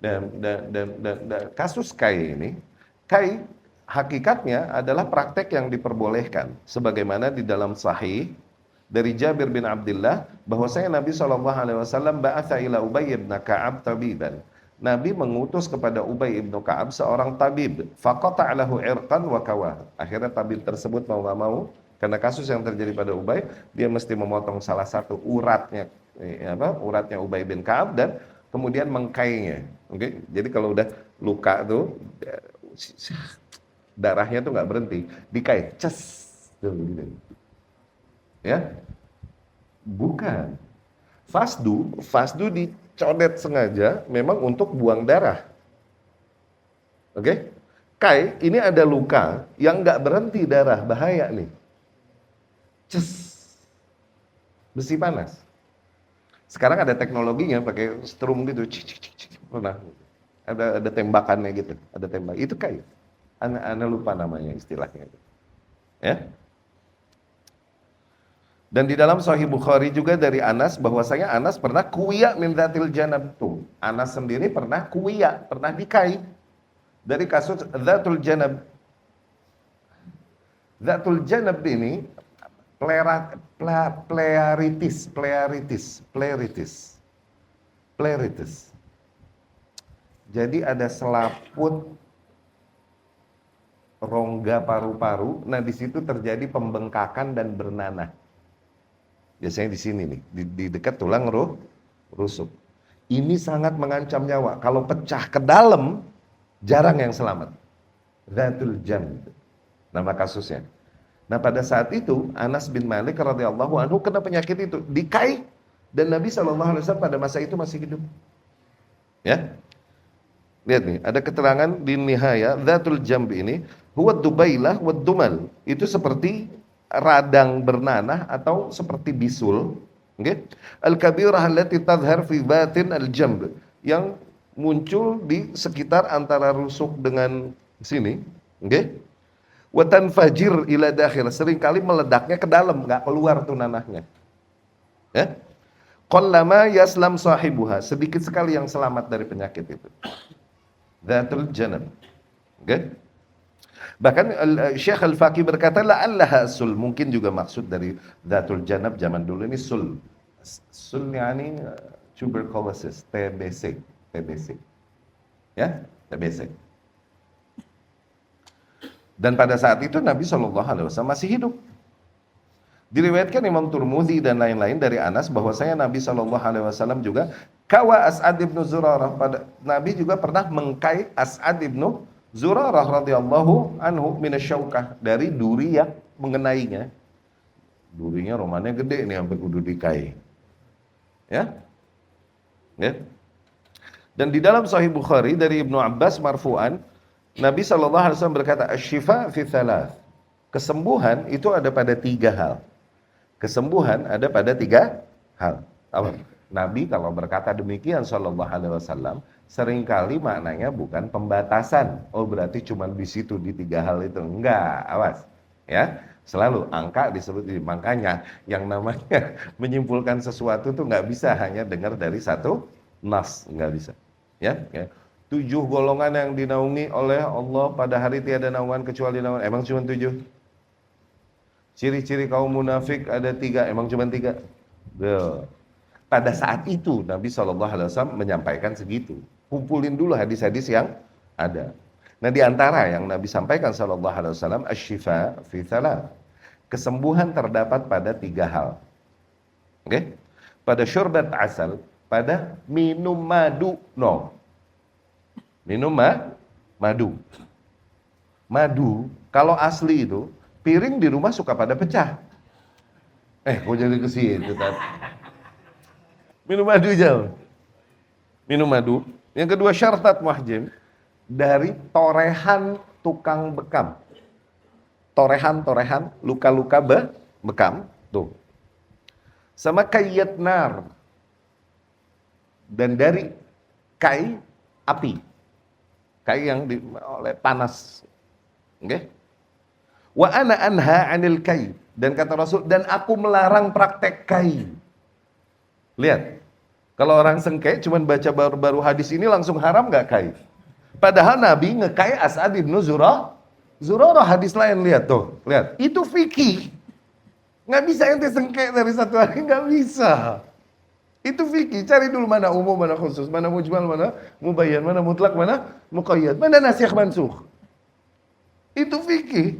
Speaker 1: Dan kasus kai ini, kai hakikatnya adalah praktek yang diperbolehkan, sebagaimana di dalam sahih dari Jabir bin Abdullah bahwasanya Nabi SAW ba'atha ila Ubay ibn Ka'ab tabiban. Nabi mengutus kepada Ubay ibn Ka'ab seorang tabib, faqata' lahu irqan wa kawah. Akhirnya tabib tersebut mau gak mau, karena kasus yang terjadi pada Ubay, dia mesti memotong salah satu uratnya Ubay bin Ka'ab dan kemudian mengkainya. Oke, jadi kalau udah luka tuh darahnya tuh nggak berhenti, dikai, ces, gitu. Ya, bukan. Fasdu dicodet sengaja, memang untuk buang darah. Oke, kai ini ada luka yang nggak berhenti darah, bahaya nih. Ces, besi panas. Sekarang ada teknologinya pakai strum gitu, nah, ada tembakannya gitu, ada tembak. Itu kai. Ana lupa namanya istilahnya. Ya. Dan di dalam Sahih Bukhari juga dari Anas bahwasanya Anas pernah kuwiya min dzatil janab tuh. Anas sendiri pernah kuwiya, pernah dikai dari kasus dzatul janab. Dzatul janab ini Pleritis. Jadi ada selaput rongga paru-paru, nah di situ terjadi pembengkakan dan bernanah. Biasanya di sini nih, di dekat tulang rusuk. Ini sangat mengancam nyawa. Kalau pecah ke dalam, jarang yang selamat. Dzatul janab nama kasusnya. Nah pada saat itu Anas bin Malik radhiyallahu anhu kena penyakit itu, dikai, dan Nabi SAW pada masa itu masih hidup. Ya, lihat nih, ada keterangan di Nihaya, dzatul jamb ini, huwa dubailah wa dumal, itu seperti radang bernanah atau seperti bisul. Okay? Al-kabirah allati tadhhar fi batin al-jamb, yang muncul di sekitar antara rusuk dengan sini. Okay? Watan fajir ila dakhil, seringkali meledaknya ke dalam, nggak keluar tuh nanahnya. Ya, qallama yaslam sahibuha, sedikit sekali yang selamat dari penyakit itu. Dzatul janab. Okay? Bahkan Syekh Al-Faqih berkata la'allaha sul, mungkin juga maksud dari dzatul janab zaman dulu ini sul. Sul yani tuberculosis, TBC. Ya, TBC. Dan pada saat itu Nabi SAW masih hidup. Diriwayatkan Imam Turmudi dan lain-lain dari Anas bahwasanya Nabi SAW juga kawa As'ad ibn Zurarah. Nabi juga pernah mengkai As'ad ibn Zurarah radhiyallahu anhu minasyaukah, dari duri yang mengenainya. Durinya romannya gede nih sampai kudu dikai. Ya. Dan di dalam Sahih Bukhari dari Ibnu Abbas marfu'an, Nabi SAW berkata, asy-syifa fi thalath. Kesembuhan itu ada pada 3 hal. Kesembuhan ada pada 3 hal. Nabi kalau berkata demikian SAW, seringkali maknanya bukan pembatasan. Oh berarti cuma di situ, di 3 hal itu. Enggak, awas. Ya, selalu angka disebut. Makanya yang namanya menyimpulkan sesuatu itu nggak bisa hanya dengar dari satu nas, nggak bisa. Ya. 7 golongan yang dinaungi oleh Allah pada hari tiada naungan kecuali naungan. Emang cuma 7? Ciri-ciri kaum munafik ada 3, emang cuma 3? Pada saat itu Nabi SAW menyampaikan segitu. Kumpulin dulu hadis-hadis yang ada. Nah di antara yang Nabi sampaikan SAW, asy-syifa fi thalath. Kesembuhan terdapat pada 3 hal. Oke? Pada syurbat asal, pada minum madu, no. Minum madu. Madu, kalau asli itu, piring di rumah suka pada pecah. Kok jadi ke situ tadi? Minum madu jauh. Minum madu. Yang kedua syartat muhjim, dari torehan tukang bekam. Torehan, luka-luka bekam. Tuh. Sama kayyat nar. Dan dari kai api. Kai yang oleh panas. Oke? Wa ana anha 'anil kai. Dan kata Rasul, dan aku melarang praktek kai. Lihat. Kalau orang sengke cuman baca baru-baru hadis ini langsung haram nggak kai? Padahal Nabi ngekai As'ad ibnu Zurarah hadis lain, lihat tuh, lihat. Itu fikih. Nggak bisa ente sengke dari satu hari, nggak bisa. Itu fikih, cari dulu mana umum, mana khusus, mana mujmal, mana mubayyan, mana mutlak, mana muqayyad, mana nasikh mansukh. Itu fikih.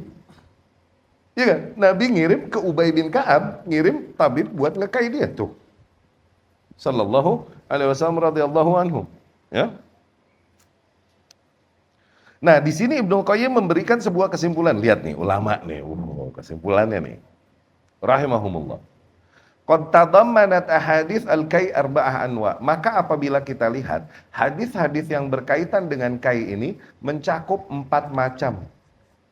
Speaker 1: Iya kan? Nabi ngirim ke Ubay bin Ka'ab, ngirim tabib buat ngekai dia tuh. Sallallahu alaihi wasallam radhiyallahu anhu. Ya. Nah, di sini Ibnu Qayyim memberikan sebuah kesimpulan. Lihat nih, ulama nih, kesimpulannya nih. Rahimahumullah. Qad tadammanat ahadits al-kai arba'ah anwa. Maka apabila kita lihat hadis-hadis yang berkaitan dengan kai ini mencakup 4 macam.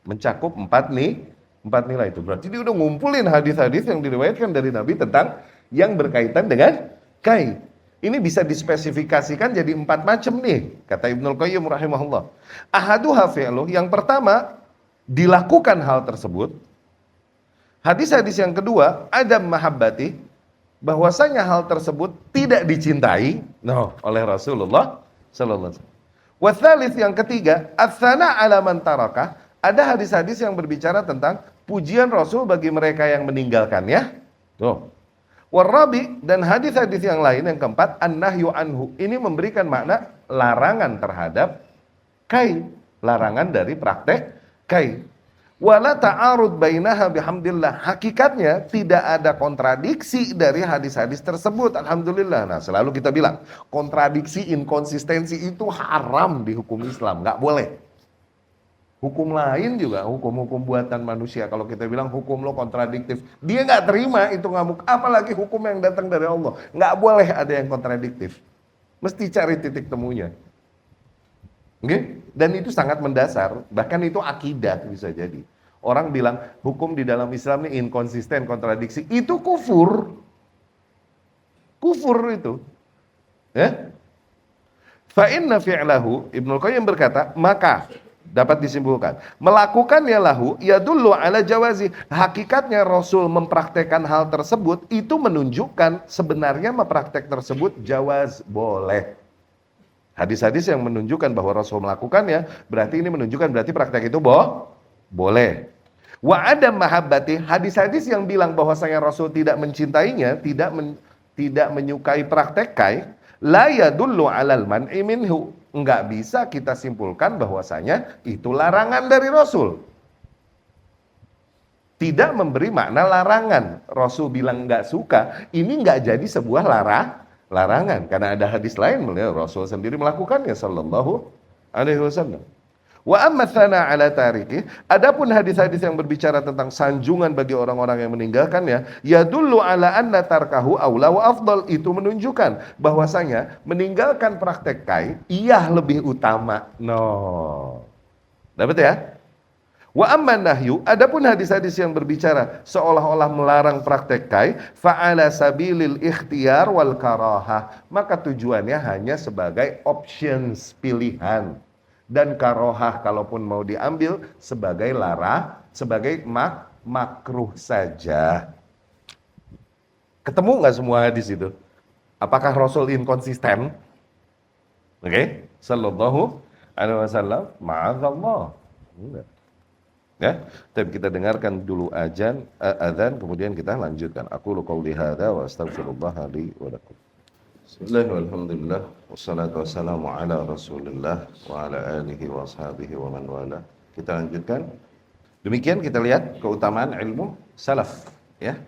Speaker 1: Mencakup 4 nilai itu. Berarti dia udah ngumpulin hadis-hadis yang diriwayatkan dari Nabi tentang yang berkaitan dengan kai. Ini bisa dispesifikasikan jadi 4 macam nih, kata Ibnu Qayyim rahimahullah. Ahaduha fi'luh, yang pertama dilakukan hal tersebut. Hadis-hadis yang kedua, adam mahabbati, bahwasanya hal tersebut tidak dicintai oleh Rasulullah sallallahu alaihi wasallam. Watsalits, yang ketiga, ats-tsana 'ala man tarakah, ada hadis-hadis yang berbicara tentang pujian Rasul bagi mereka yang meninggalkannya. Tuh. Warabi, dan hadis-hadis yang lain yang keempat, an-nahyu anhu, ini memberikan makna larangan terhadap kai, larangan dari praktek kai. Wala ta'arud bainaha bihamdillah, hakikatnya tidak ada kontradiksi dari hadis-hadis tersebut, alhamdulillah. Nah, selalu kita bilang kontradiksi, inkonsistensi itu haram di hukum Islam, nggak boleh. Hukum lain juga, hukum-hukum buatan manusia, kalau kita bilang hukum lo kontradiktif, dia nggak terima, itu ngamuk. Apalagi hukum yang datang dari Allah, nggak boleh ada yang kontradiktif, mesti cari titik temunya. Oke? Dan itu sangat mendasar, bahkan itu akidah bisa jadi. Orang bilang hukum di dalam Islam ini inkonsisten, kontradiksi, itu kufur. Kufur itu. Ya? Fa inna fi'lahu, Ibnu Qayyim berkata, maka dapat disimpulkan, melakukannya lahu yadullu ala jawazi, hakikatnya Rasul mempraktekkan hal tersebut itu menunjukkan sebenarnya mempraktek tersebut jawaz, boleh. Hadis-hadis yang menunjukkan bahwa Rasul melakukannya berarti ini menunjukkan berarti praktek itu boleh. Wa adam mahabbati, hadis-hadis yang bilang bahwasanya Rasul tidak mencintainya, tidak menyukai praktek kai, la yadullu alal man'i minhu, enggak bisa kita simpulkan bahwasanya itu larangan dari Rasul. Tidak memberi makna larangan. Rasul bilang enggak suka, ini enggak jadi sebuah larangan, karena ada hadis lain Rasul sendiri melakukannya sallallahu alaihi wasallam. Wa amma tsana ala tariki, adapun hadis-hadis yang berbicara tentang sanjungan bagi orang-orang yang meninggalkannya, yadullu ala anna tarkahu aula wa afdal, itu menunjukkan bahwasanya meninggalkan praktek kai iya lebih utama. Dapat ya? Wa amma nahyu, adapun hadis-hadis yang berbicara seolah-olah melarang praktek kai, fa ala sabilil ikhtiyar wal karahah, maka tujuannya hanya sebagai options, pilihan. Dan karohah kalaupun mau diambil sebagai sebagai makruh saja. Ketemu nggak semua hadis itu? Apakah Rasul inkonsisten? Oke, sallallahu alaihi wasallam, ma'azallah. Ya, tapi kita dengarkan dulu azan, kemudian kita lanjutkan. Aku qouli hadza wa astaghfirullah li wa lakum. Bismillah, alhamdulillah, wassalatu wassalamu ala rasulillah wa ala alihi wa ashabihi wa man wala. Kita lanjutkan. Demikian kita lihat keutamaan ilmu salaf, ya.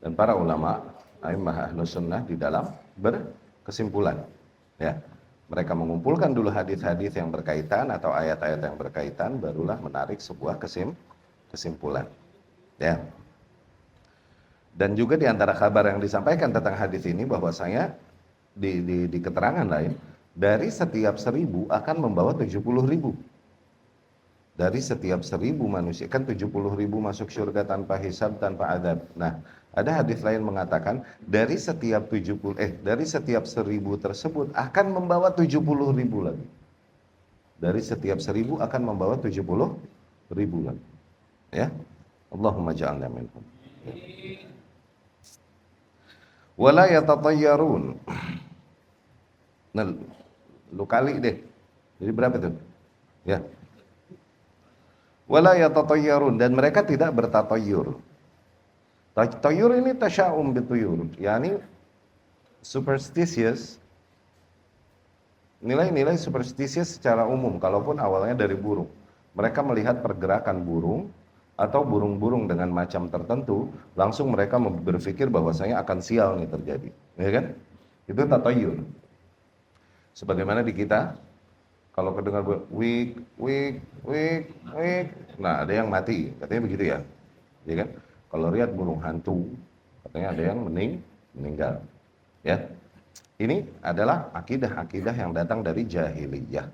Speaker 1: Dan para ulama a'immah ahlus sunnah di dalam berkesimpulan. Ya, mereka mengumpulkan dulu hadis-hadis yang berkaitan atau ayat-ayat yang berkaitan, barulah menarik sebuah kesimpulan. Ya. Dan juga di antara kabar yang disampaikan tentang hadis ini bahwasanya di keterangan lain, dari setiap 1000 akan membawa 70.000. Dari setiap 1000 manusia, kan 70.000 masuk surga tanpa hisab, tanpa adab. Nah, ada hadis lain mengatakan dari setiap 1000 tersebut akan membawa 70.000 lagi. Dari setiap 1000 akan membawa 70.000 lagi. Ya. Allahumma ja'alna minhum. Ya. Wala yatatayyarun. Nah, lu kali deh. Jadi berapa tuh? Ya. Wala yatatayyarun, dan mereka tidak bertatayyur. Tayyur ini tasya'um bituyur, yakni superstitious, nilai-nilai superstitious secara umum, kalaupun awalnya dari burung. Mereka melihat pergerakan burung atau burung-burung dengan macam tertentu, langsung mereka berpikir bahwasanya akan sial nih terjadi, ya kan? Itu tatayyur. Sebagaimana di kita, kalau kedengar wik, nah ada yang mati, katanya begitu ya, ya kan? Kalau lihat burung hantu, katanya ada yang meninggal. Ya, ini adalah akidah-akidah yang datang dari jahiliyah,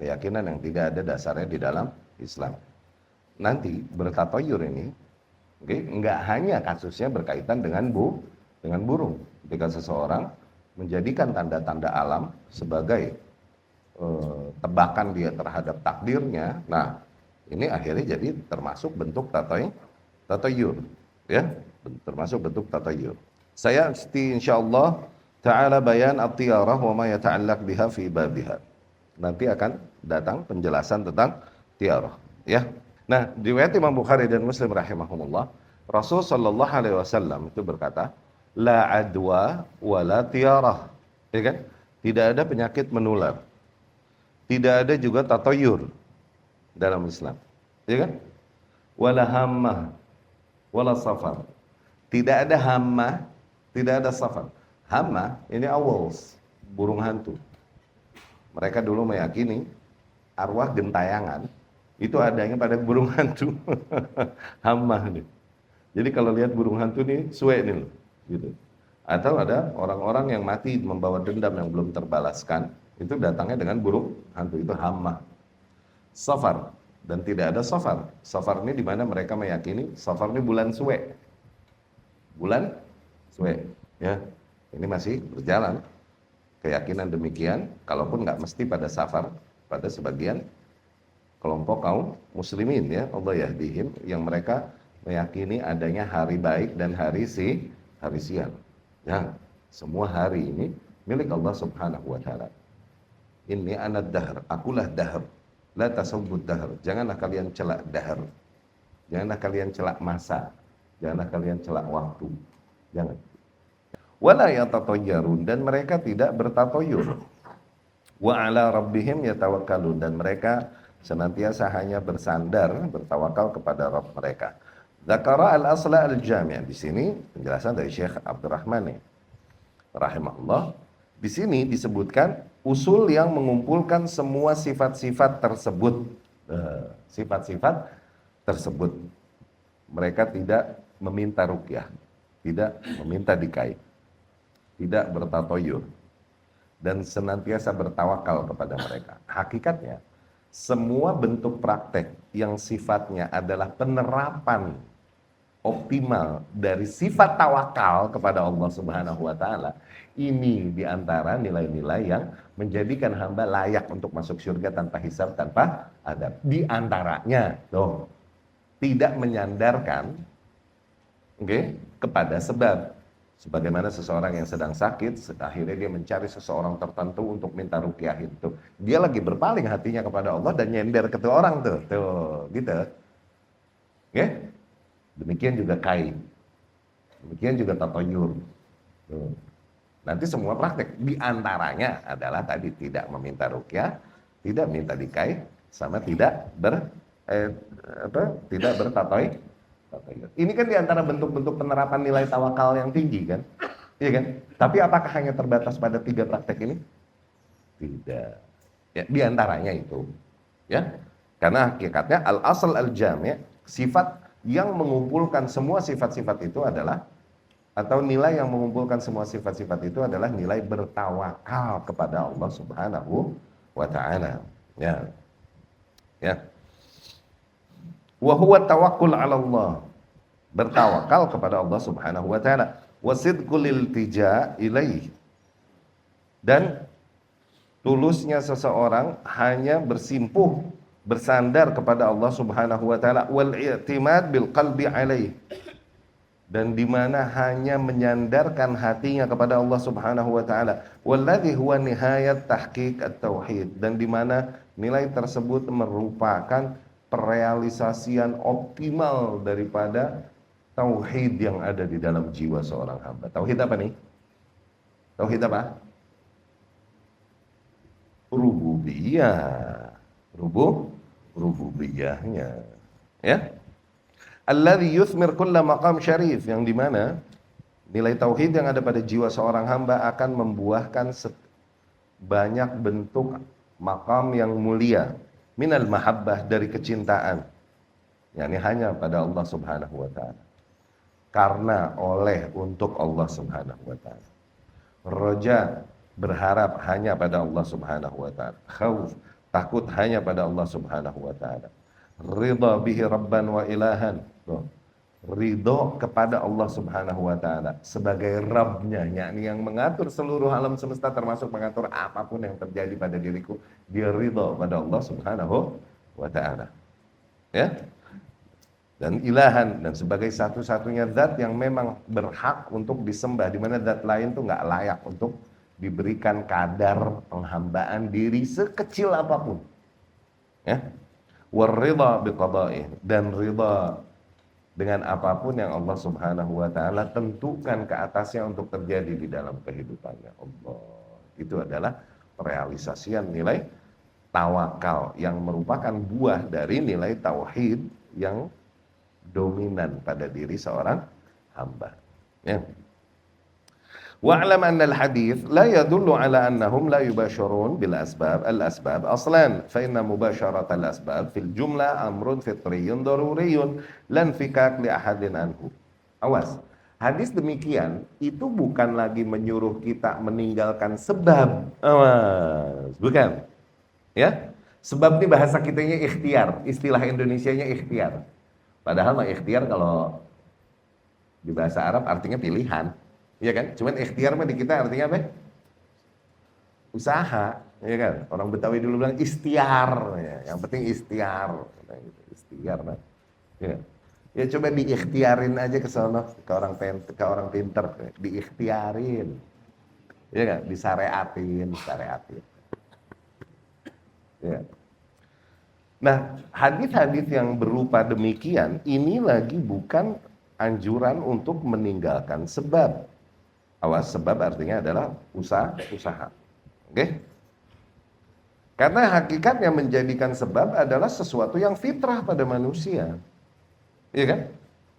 Speaker 1: keyakinan yang tidak ada dasarnya di dalam Islam. Nanti bertatayyur ini, nggak hanya kasusnya berkaitan dengan burung. Ketika seseorang menjadikan tanda-tanda alam sebagai tebakan dia terhadap takdirnya, nah ini akhirnya jadi termasuk bentuk tatayyur, ya, termasuk bentuk tatayyur. Saya insyaallah ta'ala bayan at-tiyarah wa ma yata'allaq biha fi babiha. Nanti akan datang penjelasan tentang tiarah, ya. Nah, riwayat Imam Bukhari dan Muslim rahimahumullah, Rasul sallallahu alaihi wasallam itu berkata, la adwa wa la tiarah, ya kan? Tidak ada penyakit menular. Tidak ada juga tatayyur dalam Islam, ya kan? Wala hammah, wala safar. Tidak ada hammah, tidak ada safar. Hammah ini owls, burung hantu. Mereka dulu meyakini arwah gentayangan itu adanya pada burung hantu. Hammah nih. Jadi kalau lihat burung hantu nih, suwe nih loh, gitu. Atau ada orang-orang yang mati membawa dendam yang belum terbalaskan, itu datangnya dengan burung hantu, itu hammah. Safar, dan tidak ada safar. Safar ini dimana mereka meyakini safar ini bulan suwe. Bulan suwe, ya. Ini masih berjalan. Keyakinan demikian, kalaupun nggak mesti pada safar, pada sebagian kelompok kaum muslimin, ya, Allah yahdihim, yang mereka meyakini adanya hari baik dan hari siang. Ya, semua hari ini milik Allah Subhanahu wa taala. Inni anad dahr, akulah dahr. La tasubbud dahr. Janganlah kalian celak dahr. Janganlah kalian celak masa. Janganlah kalian celak waktu. Jangan. Wala yatatayyarun, dan mereka tidak bertatayyur. Wa ala rabbihim yatawakkalun, dan mereka senantiasa hanya bersandar, bertawakal kepada Rabb mereka. Dzakara al-asla al-jami'. Di sini penjelasan dari Syekh Abdurrahman rahimahullah. Di sini disebutkan usul yang mengumpulkan semua sifat-sifat tersebut. Sifat-sifat tersebut. Mereka tidak meminta ruqyah, tidak meminta dikai, tidak bertatayyur, dan senantiasa bertawakal kepada mereka. Hakikatnya, semua bentuk praktek yang sifatnya adalah penerapan optimal dari sifat tawakal kepada Allah Subhanahu wa taala, ini diantara nilai-nilai yang menjadikan hamba layak untuk masuk surga tanpa hisab, tanpa adab. Di antaranya, tuh, tidak menyandarkan kepada sebab. Sebagaimana seseorang yang sedang sakit, akhirnya dia mencari seseorang tertentu untuk minta ruqyah itu. Dia lagi berpaling hatinya kepada Allah dan nyender ke orang tuh gitu. Oke? Demikian juga kai. Demikian juga tatayyur. Nanti semua praktek. Di antaranya adalah tadi tidak meminta ruqyah, tidak minta dikai, sama tidak bertatayyur. Ini kan diantara bentuk-bentuk penerapan nilai tawakal yang tinggi kan. Iya kan? Tapi apakah hanya terbatas pada 3 praktek ini? Tidak. Ya, di antaranya itu, ya. Karena hakikatnya al-asal al-jami', sifat yang mengumpulkan semua sifat-sifat itu adalah, atau nilai yang mengumpulkan semua sifat-sifat itu adalah nilai bertawakal kepada Allah Subhanahu wa taala. Ya. Ya. Wa huwa tawakkul 'ala Allah. Bertawakal kepada Allah Subhanahu wa taala. Wa sidqul iltija ilaih. Dan tulusnya seseorang hanya bersimpuh, bersandar kepada Allah Subhanahu wa taala, wal i'timad bil qalbi alaih. Dan di mana hanya menyandarkan hatinya kepada Allah Subhanahu wa taala, walladzi huwa nihayat tahqiq at-tauhid, dan di mana nilai tersebut merupakan perealisasian optimal daripada tauhid yang ada di dalam jiwa seorang hamba. Tauhid apa nih? Tauhid apa? Rububiyah. Rububiyahnya. Ya. Alladzi yuthmir kulla maqam syarif, yang dimana nilai tauhid yang ada pada jiwa seorang hamba akan membuahkan banyak bentuk maqam yang mulia, minal mahabbah, dari kecintaan, yakni hanya pada Allah Subhanahu wa taala, karena oleh untuk Allah Subhanahu wa taala. Roja, berharap hanya pada Allah Subhanahu wa taala. Khauf, takut hanya pada Allah Subhanahu wa taala. Ridha bihi rabban wa ilahan. Ridho kepada Allah Subhanahu wa taala sebagai Rabbnya, yakni yang mengatur seluruh alam semesta, termasuk mengatur apapun yang terjadi pada diriku. Dia ridho pada Allah Subhanahu wa taala. Ya. Dan ilahan, dan sebagai satu-satunya zat yang memang berhak untuk disembah, di mana zat lain tuh nggak layak untuk diberikan kadar penghambaan diri sekecil apapun. Ya. Warridha biqada'ih, dan ridha dengan apapun yang Allah Subhanahu wa taala tentukan ke atasnya untuk terjadi di dalam kehidupannya Allah. Itu adalah realisasian nilai tawakal yang merupakan buah dari nilai tauhid yang dominan pada diri seorang hamba. Ya. Wa'lam anna al-hadith la yadullu ala annahum la yubashirun bil asbab al-asbab aslan, fa inna mubasharat al-asbab fil jumlah amrun fitriyun daruriyun lan fikak li ahadin anhu. Awas, hadis demikian itu bukan lagi menyuruh kita meninggalkan sebab. Awas, bukan. Ya, sebab ini bahasa kitanya ikhtiar, istilah Indonesianya ikhtiar. Padahal mah ikhtiar kalau di bahasa Arab artinya pilihan. Iya kan? Cuman ikhtiar mah di kita artinya apa? Usaha, ya kan? Orang Betawi dulu bilang istiar, ya. Yang penting istiar, istiar, nah. Ya. Ya coba diikhtiarin aja ke sana, ke orang pinter, diikhtiarin, ya kan? Disyariatin. Ya. Nah, hadis-hadis yang berupa demikian ini lagi bukan anjuran untuk meninggalkan sebab. Awas, sebab artinya adalah usaha. Oke? Karena hakikatnya menjadikan sebab adalah sesuatu yang fitrah pada manusia. Iya kan?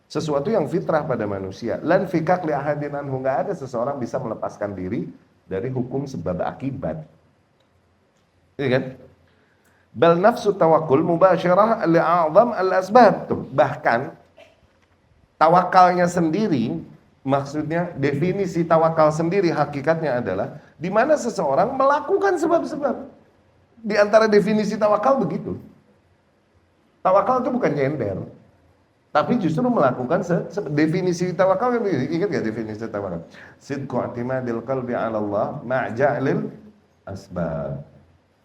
Speaker 1: Sesuatu yang fitrah pada manusia. Lan fikak li ahadin anhu, enggak ada seseorang bisa melepaskan diri dari hukum sebab akibat. Iya kan? Bal nafsu tawakkul mubasyarah li'a'zam al-asbab. Bahkan tawakalnya sendiri, maksudnya definisi tawakal sendiri hakikatnya adalah di mana seseorang melakukan sebab-sebab. Di antara definisi tawakal begitu. Tawakal itu bukan nyender, tapi justru melakukan definisi tawakal kan begitu. Ingat gak definisi tawakal? Sidqu i'timadil qalbi 'ala Allah ma'ja'lil asbab.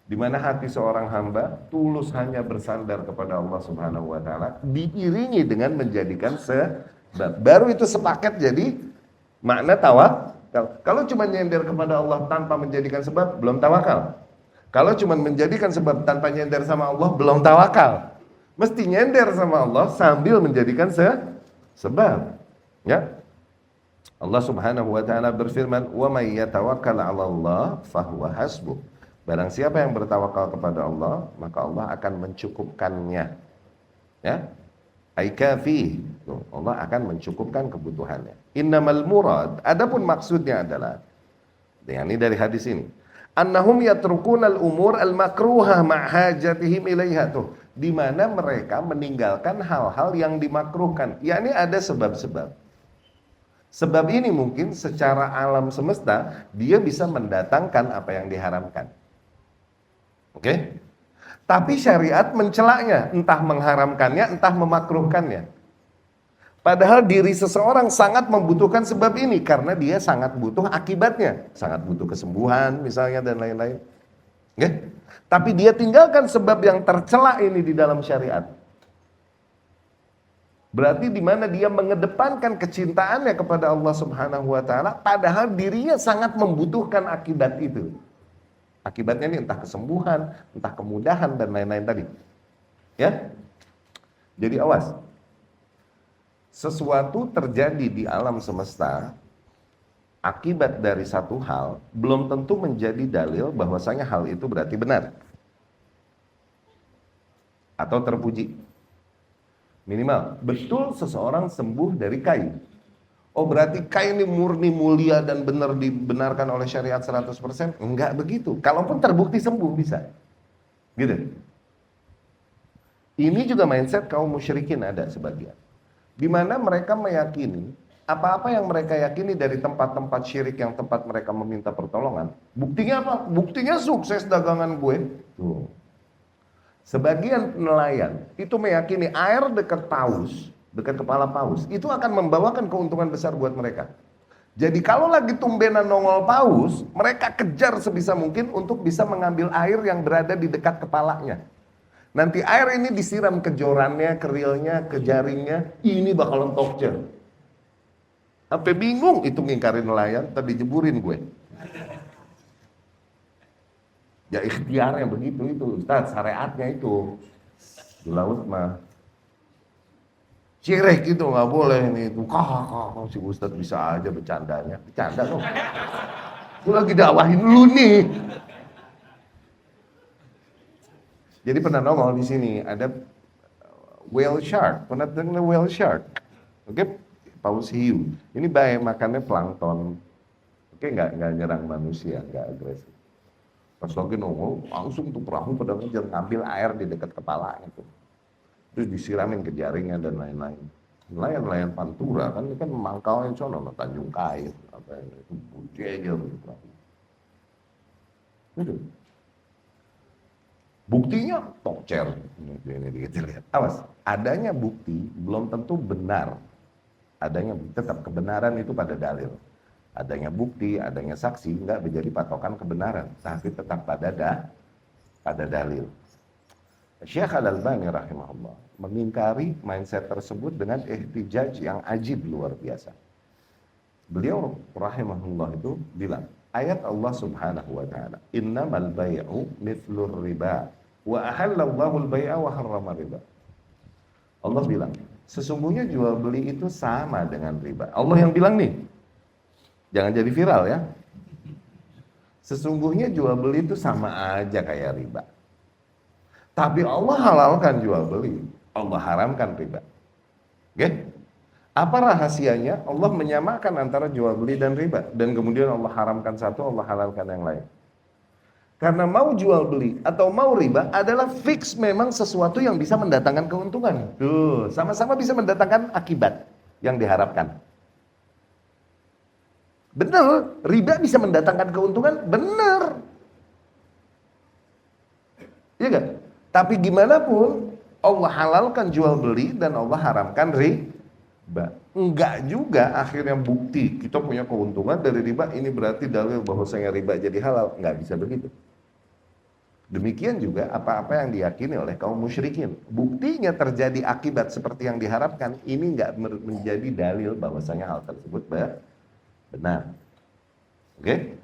Speaker 1: Di mana hati seorang hamba tulus hanya bersandar kepada Allah Subhanahu wa taala, diiringi dengan menjadikan sebab. Baru itu sepaket jadi makna tawakal. Kalau cuma nyender kepada Allah tanpa menjadikan sebab, belum tawakal. Kalau cuma menjadikan sebab tanpa nyender sama Allah, belum tawakal. Mesti nyender sama Allah sambil menjadikan sebab. Ya. Allah Subhanahu wa taala berfirman, "Wa may yatawakkal 'ala Allah fahuwa hasbuh." Barang siapa yang bertawakal kepada Allah, maka Allah akan mencukupkannya. Ya. Ai kafi, Tuh, Allah akan mencukupkan kebutuhannya. Innamal murad, adapun maksudnya adalah, ini dari hadis ini, annahum yatrukunal umur al makruha ma'hajatihim ilaiha, tuh, di mana mereka meninggalkan hal-hal yang dimakruhkan. Yakni ada sebab-sebab. Sebab ini mungkin secara alam semesta dia bisa mendatangkan apa yang diharamkan. Oke? Tapi syariat mencelaknya, entah mengharamkannya, entah memakruhkannya. Padahal diri seseorang sangat membutuhkan sebab ini karena dia sangat butuh akibatnya, sangat butuh kesembuhan misalnya dan lain-lain. Oke? Tapi dia tinggalkan sebab yang tercela ini di dalam syariat. Berarti di mana dia mengedepankan kecintaannya kepada Allah Subhanahu wa taala padahal dirinya sangat membutuhkan akibat itu. Akibatnya ini entah kesembuhan, entah kemudahan dan lain-lain tadi. Ya? Jadi awas. Sesuatu terjadi di alam semesta akibat dari satu hal belum tentu menjadi dalil bahwasanya hal itu berarti benar atau terpuji. Minimal, betul seseorang sembuh dari Kai. Oh berarti Kai ini murni mulia dan benar dibenarkan oleh syariat 100%? Enggak begitu. Kalaupun terbukti sembuh bisa. Gitu. Ini juga mindset kaum musyrikin ada sebagian. Di mana mereka meyakini apa-apa yang mereka yakini dari tempat-tempat syirik yang tempat mereka meminta pertolongan. Buktinya apa? Buktinya sukses dagangan gue. Tuh. Sebagian nelayan itu meyakini air dekat paus, dekat kepala paus, itu akan membawakan keuntungan besar buat mereka. Jadi kalau lagi tumbenan nongol paus, mereka kejar sebisa mungkin untuk bisa mengambil air yang berada di dekat kepalanya. Nanti air ini disiram ke jorannya, ke rilnya, ke jaringnya, ini bakalan tokcer. Sampai bingung itu ngingkarin nelayan, tadi jeburin gue. Ya ikhtiarnya begitu itu Ustaz, syariatnya itu di laut mah cirek gitu nggak boleh nih itu si Ustaz bisa aja bercandanya, bercanda dong. Gue lagi dakwahin lu nih. Jadi pernah nongol di sini ada whale shark, pernah dengar whale shark? Oke, paus hiu. Ini baik makannya plankton. Oke, nggak nyerang manusia, nggak agresif. Pas lagi nongol, langsung tuh perahu pada ngejar ngambil air di dekat kepalanya tuh. Terus disiramin ke jaringnya dan lain-lain. Nelayan Pantura kan ini kan mangkalnya sono Tanjung Kait, apa itu bujejer gitu. Itu. Buktinya tokcer. Ini kita lihat. Awas, adanya bukti belum tentu benar. Adanya tetap kebenaran itu pada dalil. Adanya bukti, adanya saksi enggak menjadi patokan kebenaran, tapi tetap pada dalil. Syekh Al-Albani rahimahullah mengingkari mindset tersebut dengan ihtijaj yang ajib luar biasa. Beliau rahimahullah itu bilang, ayat Allah Subhanahu wa taala, "Innamal bai'u mithlur riba wa ahallallahu al-bai'a wa harrama riba." Allah bilang, sesungguhnya jual beli itu sama dengan riba. Allah yang bilang nih. Jangan jadi viral ya. Sesungguhnya jual beli itu sama aja kayak riba. Tapi Allah halalkan jual beli, Allah haramkan riba. Oke? Apa rahasianya? Allah menyamakan antara jual beli dan riba, dan kemudian Allah haramkan satu, Allah halalkan yang lain. Karena mau jual beli atau mau riba adalah fix memang sesuatu yang bisa mendatangkan keuntungan. Tuh, sama-sama bisa mendatangkan akibat yang diharapkan. Benar, riba bisa mendatangkan keuntungan, benar. Iya gak? Tapi gimana pun Allah halalkan jual beli dan Allah haramkan riba. Enggak juga akhirnya bukti kita punya keuntungan dari riba, ini berarti dalil bahwasanya riba jadi halal. Enggak bisa begitu. Demikian juga apa-apa yang diyakini oleh kaum musyrikin. Buktinya terjadi akibat seperti yang diharapkan, ini enggak menjadi dalil bahwasanya hal tersebut benar. Oke?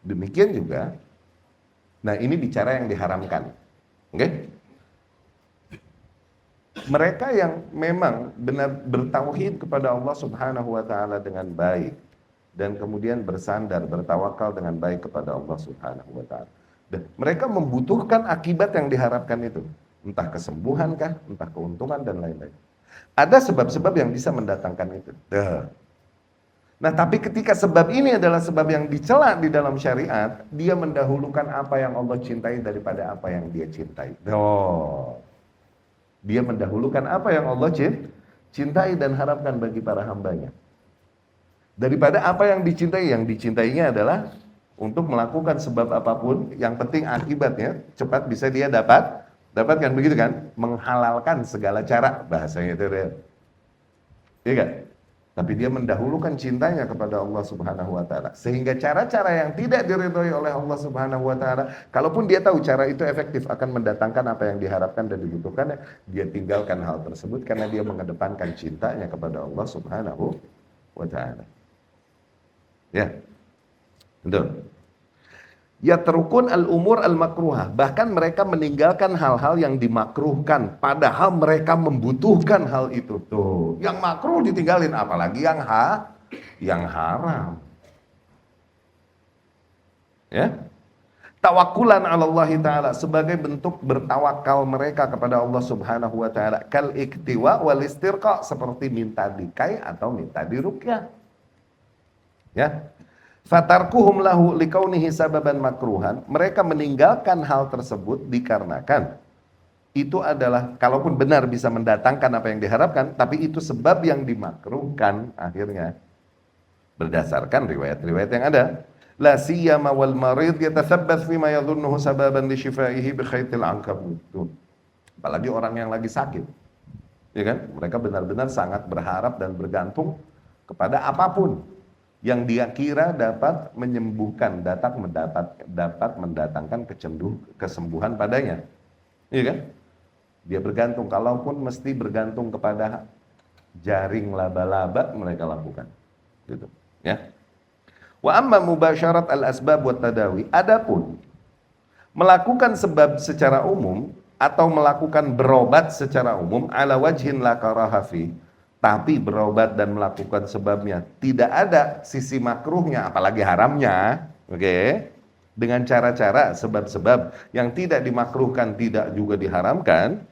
Speaker 1: Demikian juga. Nah, ini bicara yang diharamkan. Oke? Mereka yang memang benar bertauhid kepada Allah Subhanahu wa taala dengan baik dan kemudian bersandar, bertawakal dengan baik kepada Allah Subhanahu wa taala. Dan mereka membutuhkan akibat yang diharapkan itu. Entah kesembuhan kah, entah keuntungan dan lain-lain. Ada sebab-sebab yang bisa mendatangkan itu. Nah, tapi ketika sebab ini adalah sebab yang dicela di dalam syariat, dia mendahulukan apa yang Allah cintai daripada apa yang dia cintai. Dia mendahulukan apa yang Allah cintai dan harapkan bagi para hambanya. Daripada apa yang dicintai. Yang dicintainya adalah untuk melakukan sebab apapun, yang penting akibatnya cepat bisa dia dapatkan, begitu kan? Menghalalkan segala cara, bahasanya itu dia. Iya kan? Tapi dia mendahulukan cintanya kepada Allah Subhanahu wa taala. Sehingga cara-cara yang tidak diridhoi oleh Allah Subhanahu wa taala, kalaupun dia tahu cara itu efektif akan mendatangkan apa yang diharapkan dan dibutuhkan, dia tinggalkan hal tersebut karena dia mengedepankan cintanya kepada Allah Subhanahu wa taala. Ya. Betul. Yatrukun al-umur al-makruhah. Bahkan mereka meninggalkan hal-hal yang dimakruhkan. Padahal mereka membutuhkan hal itu. Tuh, yang makruh ditinggalin. Apalagi yang haram. Ya. Tawakulan ala Allah Ta'ala. Sebagai bentuk bertawakal mereka kepada Allah Subhanahu wa Ta'ala. Kal iktiwa wal istirqa. Seperti minta dikai atau minta diruqyah. Ya. Fatarkuhum lahu likaunihi sababan makruhan. Mereka meninggalkan hal tersebut dikarenakan itu adalah, kalaupun benar bisa mendatangkan apa yang diharapkan, tapi itu sebab yang dimakruhkan akhirnya. Berdasarkan riwayat-riwayat yang ada. La siyama wal marid yatathabbath fima yadhunnuhu sababan li shifaihi bi khaytil ankabut. Apalagi orang yang lagi sakit. Ya kan? Mereka benar-benar sangat berharap dan bergantung kepada apapun yang dia kira dapat menyembuhkan, dapat mendatangkan kesembuhan padanya. Iya kan? Dia bergantung, kalaupun mesti bergantung kepada jaring laba-laba, mereka lakukan. Gitu, ya. Wa amma mubasyarat al-asbab wa tadawi. Adapun melakukan sebab secara umum atau melakukan berobat secara umum ala wajhin la karaha fi, tapi berobat dan melakukan sebabnya tidak ada sisi makruhnya apalagi haramnya, oke? Dengan cara-cara sebab-sebab yang tidak dimakruhkan tidak juga diharamkan,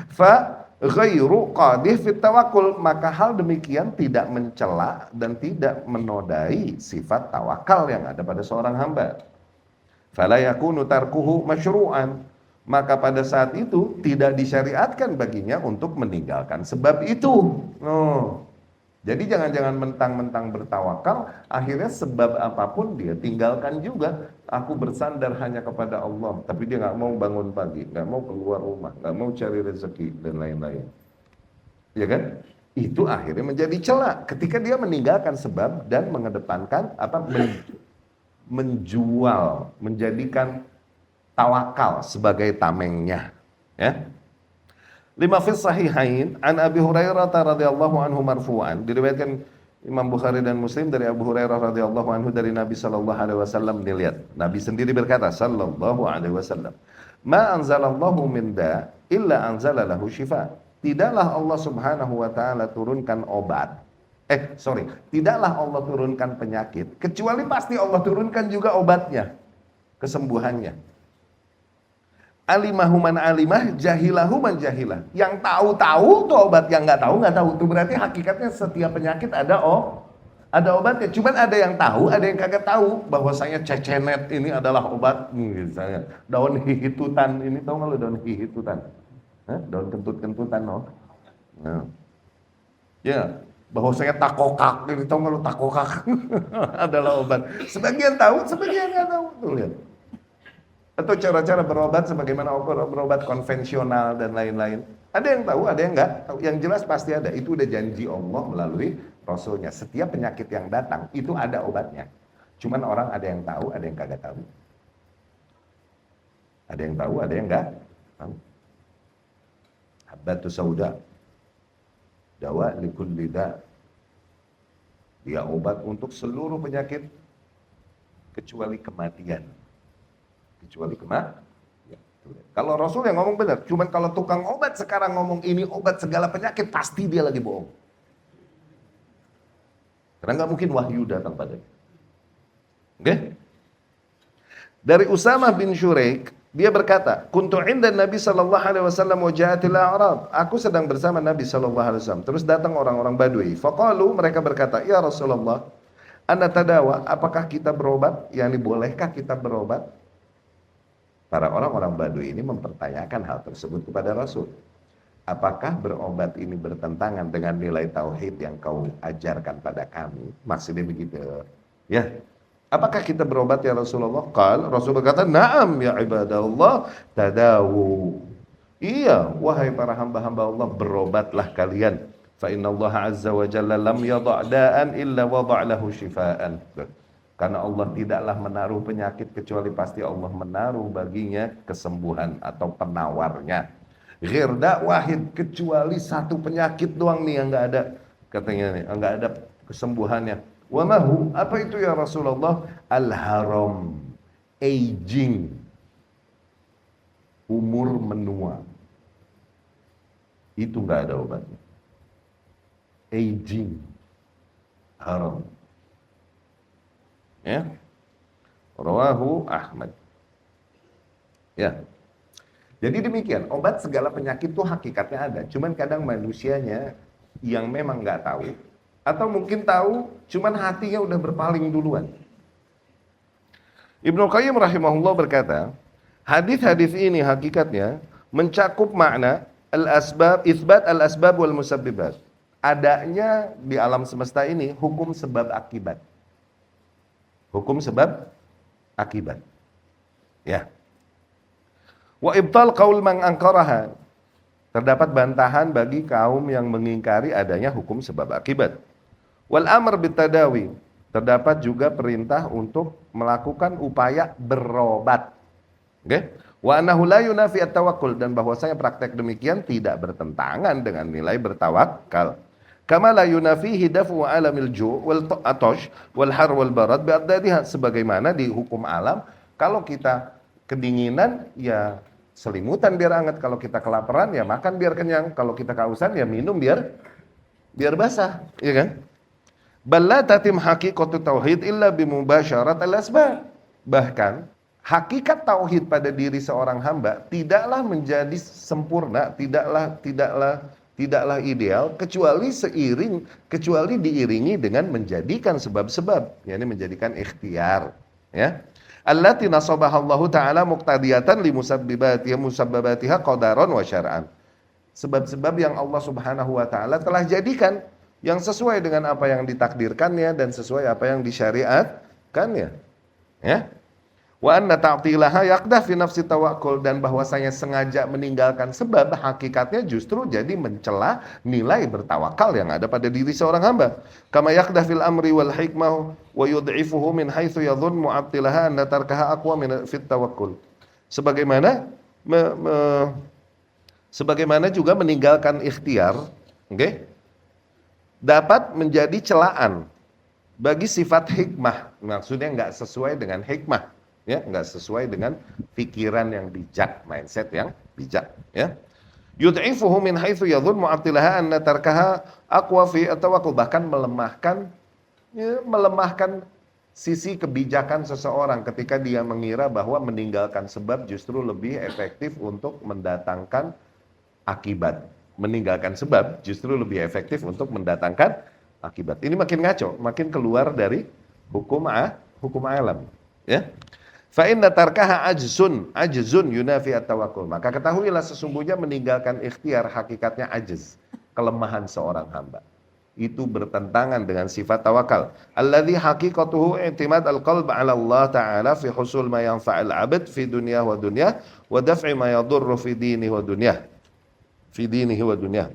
Speaker 1: fa ghairu qadih fit tawakkul, maka hal demikian tidak mencela dan tidak menodai sifat tawakal yang ada pada seorang hamba. Fala yakunu tarkuhu masyru'an, maka pada saat itu tidak disyariatkan baginya untuk meninggalkan sebab itu. Jadi jangan-jangan mentang-mentang bertawakal, akhirnya sebab apapun dia tinggalkan juga. Aku bersandar hanya kepada Allah, tapi dia nggak mau bangun pagi, nggak mau keluar rumah, nggak mau cari rezeki dan lain-lain. Ya kan? Itu akhirnya menjadi celak ketika dia meninggalkan sebab dan mengedepankan menjual, menjadikan tawakal sebagai tamengnya, ya. Lima fis sahihain an Abi Hurairah radhiyallahu anhu marfu'an, diriwayatkan Imam Bukhari dan Muslim dari Abu Hurairah radhiyallahu anhu dari Nabi sallallahu alaihi wasallam. Dilihat, Nabi sendiri berkata sallallahu alaihi wasallam, "Ma anzalallahu min da illa anzala lahu shifa." Tidaklah Allah Subhanahu wa taala turunkan obat. Tidaklah Allah turunkan penyakit kecuali pasti Allah turunkan juga obatnya, kesembuhannya. Alimahuman alimah, jahilahuman jahilah. Yang tahu tuh obat, yang nggak tahu. Itu berarti hakikatnya setiap penyakit ada obatnya. Cuman ada yang tahu, ada yang kagak tahu. Bahwasanya cecenet ini adalah obat. Misalnya daun hihitutan ini, tahu nggak lo daun hihitutan? Daun kentut-kentutan, no? Nah. Ya, bahwasanya takokak ini, tahu nggak lo takokak? Adalah obat. Sebagian tahu, sebagian nggak tahu. Tuh lihat. Atau cara-cara berobat sebagaimana berobat konvensional dan lain-lain. Ada yang tahu, ada yang enggak tahu. Yang jelas pasti ada. Itu udah janji Allah melalui Rasulnya. Setiap penyakit yang datang itu ada obatnya. Cuman orang ada yang tahu, ada yang kagak tahu. Ada yang tahu, ada yang enggak tahu. Habbatu sauda, dawa likulli da. Dia obat untuk seluruh penyakit kecuali kematian. Ya. Kalau Rasul yang ngomong benar, cuman kalau tukang obat sekarang ngomong ini obat segala penyakit, pasti dia lagi bohong. Karena nggak mungkin wahyu datang padanya. Oke? Dari Usamah bin Syuraik Dia berkata, kuntu inda Nabi sallallahu alaihi wasallam wa ja'atil a'rab. Aku sedang bersama Nabi sallallahu alaihi wasallam. Terus datang orang-orang Badui. Faqalu, mereka berkata, ya Rasulullah, ana tadawa, apakah kita berobat? Yani bolehkah kita berobat? Para orang-orang Badui ini mempertanyakan hal tersebut kepada Rasul. Apakah berobat ini bertentangan dengan nilai tauhid yang kau ajarkan pada kami? Maksudnya begitu. Ya. Apakah kita berobat ya Rasulullah? Rasul berkata, na'am ya ibadallah, tadawu. Iya, wahai para hamba-hamba Allah, berobatlah kalian. Fa inna Allah azza wa jalla lam yadha' da'an illa wada' lahu shifaan. Karena Allah tidaklah menaruh penyakit kecuali pasti Allah menaruh baginya kesembuhan atau penawarnya. Ghirda wahid, kecuali satu penyakit doang nih yang enggak ada, katanya nih, enggak ada kesembuhannya. Wa mahu, apa itu ya Rasulullah? Al-haram, aging, umur menua. Itu enggak ada obatnya. Aging, haram. Ya. Rawahu Ahmad. Ya. Jadi demikian, obat segala penyakit itu hakikatnya ada. Cuman kadang manusianya yang memang nggak tahu, atau mungkin tahu, cuman hatinya udah berpaling duluan. Ibnu Qayyim rahimahullah berkata, hadis-hadis ini hakikatnya mencakup makna al-asbab, itsbat al-asbab wal musabbibat. Adanya di alam semesta ini hukum sebab akibat. Hukum sebab akibat. Ya. Wa ibtal qaul man angkaraha. Terdapat bantahan bagi kaum yang mengingkari adanya hukum sebab akibat. Wal amr bitadawi. Terdapat juga perintah untuk melakukan upaya berobat. Oke? Wa annahu la yunafi at-tawakkul, dan bahwasanya praktek demikian tidak bertentangan dengan nilai bertawakal. Kama la yunafihi dafu alamil ju' wal atash wal har wal barad bi'addadiha, sebagaimana di hukum alam kalau kita kedinginan ya selimutan biar hangat, kalau kita kelaparan ya makan biar kenyang, kalau kita kehausan ya minum biar basah, ya kan? Balla tatim haqiqatu tauhid illa bimubasyarat al-asbab. Bahkan hakikat tauhid pada diri seorang hamba tidaklah menjadi sempurna, tidaklah ideal kecuali diiringi dengan menjadikan sebab-sebab, yakni menjadikan ikhtiar, ya. Allati nasabahallahu ta'ala muqtadiyatan li musabbabatiha qadaran wa syar'an. Sebab-sebab yang Allah Subhanahu wa taala telah jadikan yang sesuai dengan apa yang ditakdirkannya dan sesuai apa yang disyariatkannya. Ya. Wa anna ta'tilaha yaqdah fi nafsi tawakkul, dan bahwasanya sengaja meninggalkan sebab hakikatnya justru jadi mencela nilai bertawakal yang ada pada diri seorang hamba. Kama yaqdah fil amri wal hikmah wa yud'ifuhu min haitsu yadhun mu'attilaha anna tarkaha aqwa min fit tawakkul. Sebagaimana juga meninggalkan ikhtiar, okay, dapat menjadi celaan bagi sifat hikmah. Maksudnya enggak sesuai dengan hikmah, ya, enggak sesuai dengan pikiran yang bijak, mindset yang bijak, ya. Yud'ifuhu min haitsu yadhun mu'attilaha anna tarkaha aqwa fi at-tawakkul, bahkan melemahkan sisi kebijakan seseorang ketika dia mengira bahwa meninggalkan sebab justru lebih efektif untuk mendatangkan akibat. Meninggalkan sebab justru lebih efektif untuk mendatangkan akibat. Ini makin ngaco, makin keluar dari hukum alam, ya. Fa inna tarkaha ajzun yunafi at-tawakkul. Maka ketahuilah sesungguhnya meninggalkan ikhtiar hakikatnya ajz, kelemahan seorang hamba. Itu bertentangan dengan sifat tawakal. Alladzi haqiqatuhu i'timad al-qalb 'ala Allah ta'ala fi husul ma yanfa'ul 'abd fi dunya wa dunya wa daf'i ma yadurru fi dinihi wa dunya. Fi dinihi wa dunya.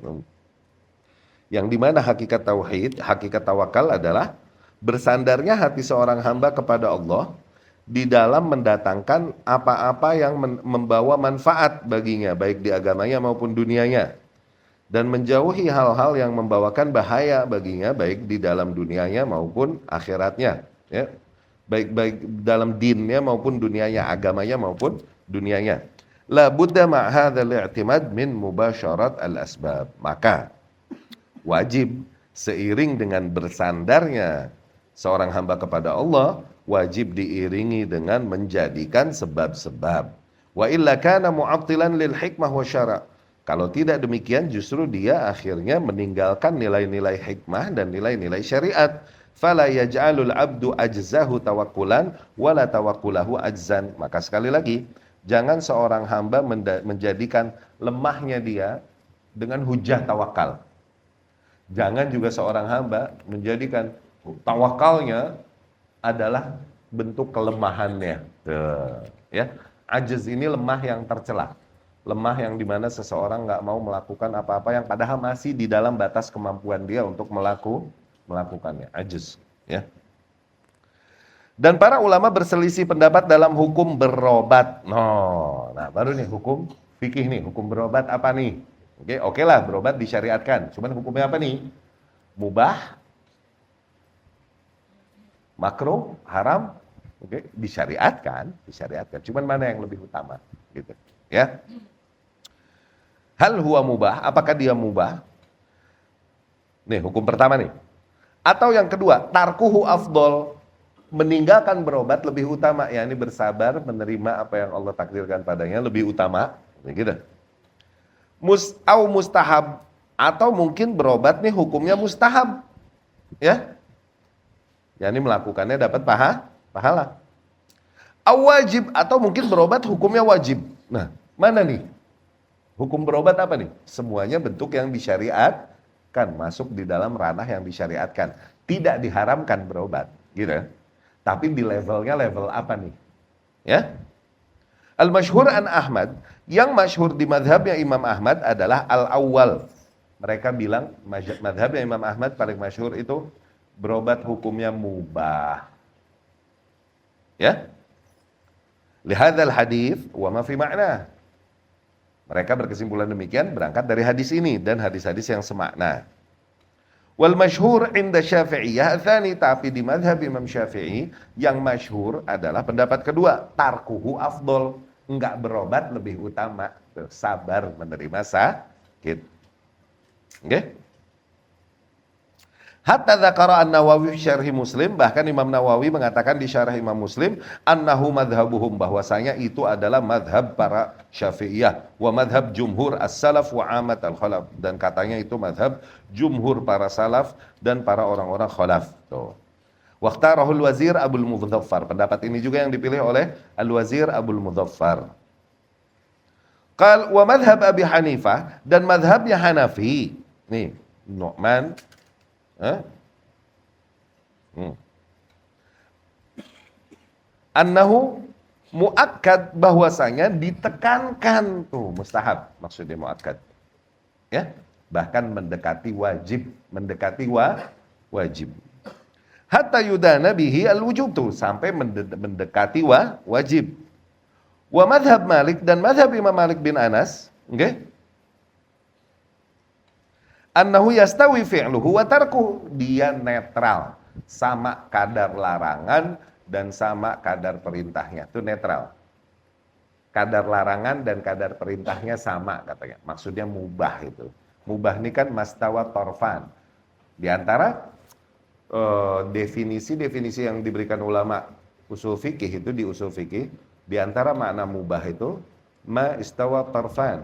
Speaker 1: Yang dimana hakikat tauhid, hakikat tawakal adalah bersandarnya hati seorang hamba kepada Allah di dalam mendatangkan apa-apa yang membawa manfaat baginya, baik di agamanya maupun dunianya, dan menjauhi hal-hal yang membawakan bahaya baginya, baik di dalam dunianya maupun akhiratnya, ya, baik dalam dinnya maupun dunianya, agamanya maupun dunianya. La budda ma' hadzal i'timad min mubasyarat al-asbab. Maka wajib seiring dengan bersandarnya seorang hamba kepada Allah, wajib diiringi dengan menjadikan sebab-sebab. Wa illa kana mu'attilan lil hikmah wa syara'. Kalau tidak demikian justru dia akhirnya meninggalkan nilai-nilai hikmah dan nilai-nilai syariat. Fala yaj'alul abdu ajzahu tawakkulan wala tawakkulahu ajzan. Maka sekali lagi, jangan seorang hamba menjadikan lemahnya dia dengan hujah tawakal. Jangan juga seorang hamba menjadikan tawakalnya adalah bentuk kelemahannya. Tuh, ya. Ajiz ini lemah yang tercela. Lemah yang dimana seseorang nggak mau melakukan apa-apa yang padahal masih di dalam batas kemampuan dia untuk melakukannya. Ajiz, ya. Dan para ulama berselisih pendapat dalam hukum berobat. Nah, baru nih hukum fikih nih, hukum berobat apa nih? Oke lah, berobat disyariatkan. Cuman hukumnya apa nih? Mubah, makruh, haram, disyariatkan. Cuman mana yang lebih utama? Gitu, ya. Hal huwa mubah? Apakah dia mubah? Nih hukum pertama nih. Atau yang kedua, tarkuhu afdol, meninggalkan berobat lebih utama. Ya, ini bersabar menerima apa yang Allah takdirkan padanya lebih utama. Gitu. Mustahab, atau mungkin berobat nih hukumnya mustahab, ya. Ya, ini melakukannya dapat pahala. Wajib, atau mungkin berobat hukumnya wajib. Nah, mana nih? Hukum berobat apa nih? Semuanya bentuk yang disyariatkan, masuk di dalam ranah yang disyariatkan. Tidak diharamkan berobat, gitu. Tapi di levelnya level apa nih? Ya. Al-masyhur an Ahmad, yang masyhur di madhabnya Imam Ahmad adalah al-awwal. Mereka bilang madhabnya Imam Ahmad paling masyhur itu berobat hukumnya mubah. Ya. Lihadzal hadits wa ma fi ma'na. Mereka berkesimpulan demikian berangkat dari hadis ini dan hadis-hadis yang semakna. Wal masyhur inda Syafi'iyah tsani, tapi di madhab Imam Syafi'i yang masyhur adalah pendapat kedua, tarkuhu afdol, enggak berobat lebih utama. Tuh, sabar menerima sakit. Oke? Hatta dzakara an-Nawawi fi syarhi Muslim, bahkan Imam Nawawi mengatakan di syarah Imam Muslim, annahu madhabuhum, bahwasanya itu adalah madhab para Syafi'iyah, wa madhab jumhur as-salaf wa amat al-khalaf, dan katanya itu madhab jumhur para salaf dan para orang-orang khalaf. Tuh. Waqtarahul Wazir Abul Mudzaffar, pendapat ini juga yang dipilih oleh Al-Wazir Abul Mudzaffar. Qal wa madhab Abi Hanifah, dan madhabnya Hanafi. Nih, Nu'man annahu muakkad, bahwasanya ditekankan, tuh mustahab maksudnya muakkad, ya, bahkan mendekati wajib, wajib. Hatta yudana bihi al-wujub, tuh sampai mendekati wajib. Wa madhab Malik, dan madhab Imam Malik bin Anas, annahu yastawi fi'luhu wa tarkuhu, dia netral, sama kadar larangan dan sama kadar perintahnya, itu netral. Kadar larangan dan kadar perintahnya sama katanya. Maksudnya mubah itu. Mubah ini kan mastawa torfan. Di antara definisi-definisi yang diberikan ulama usul fikih itu, di usul fikih, di antara makna mubah itu ma istawa torfan.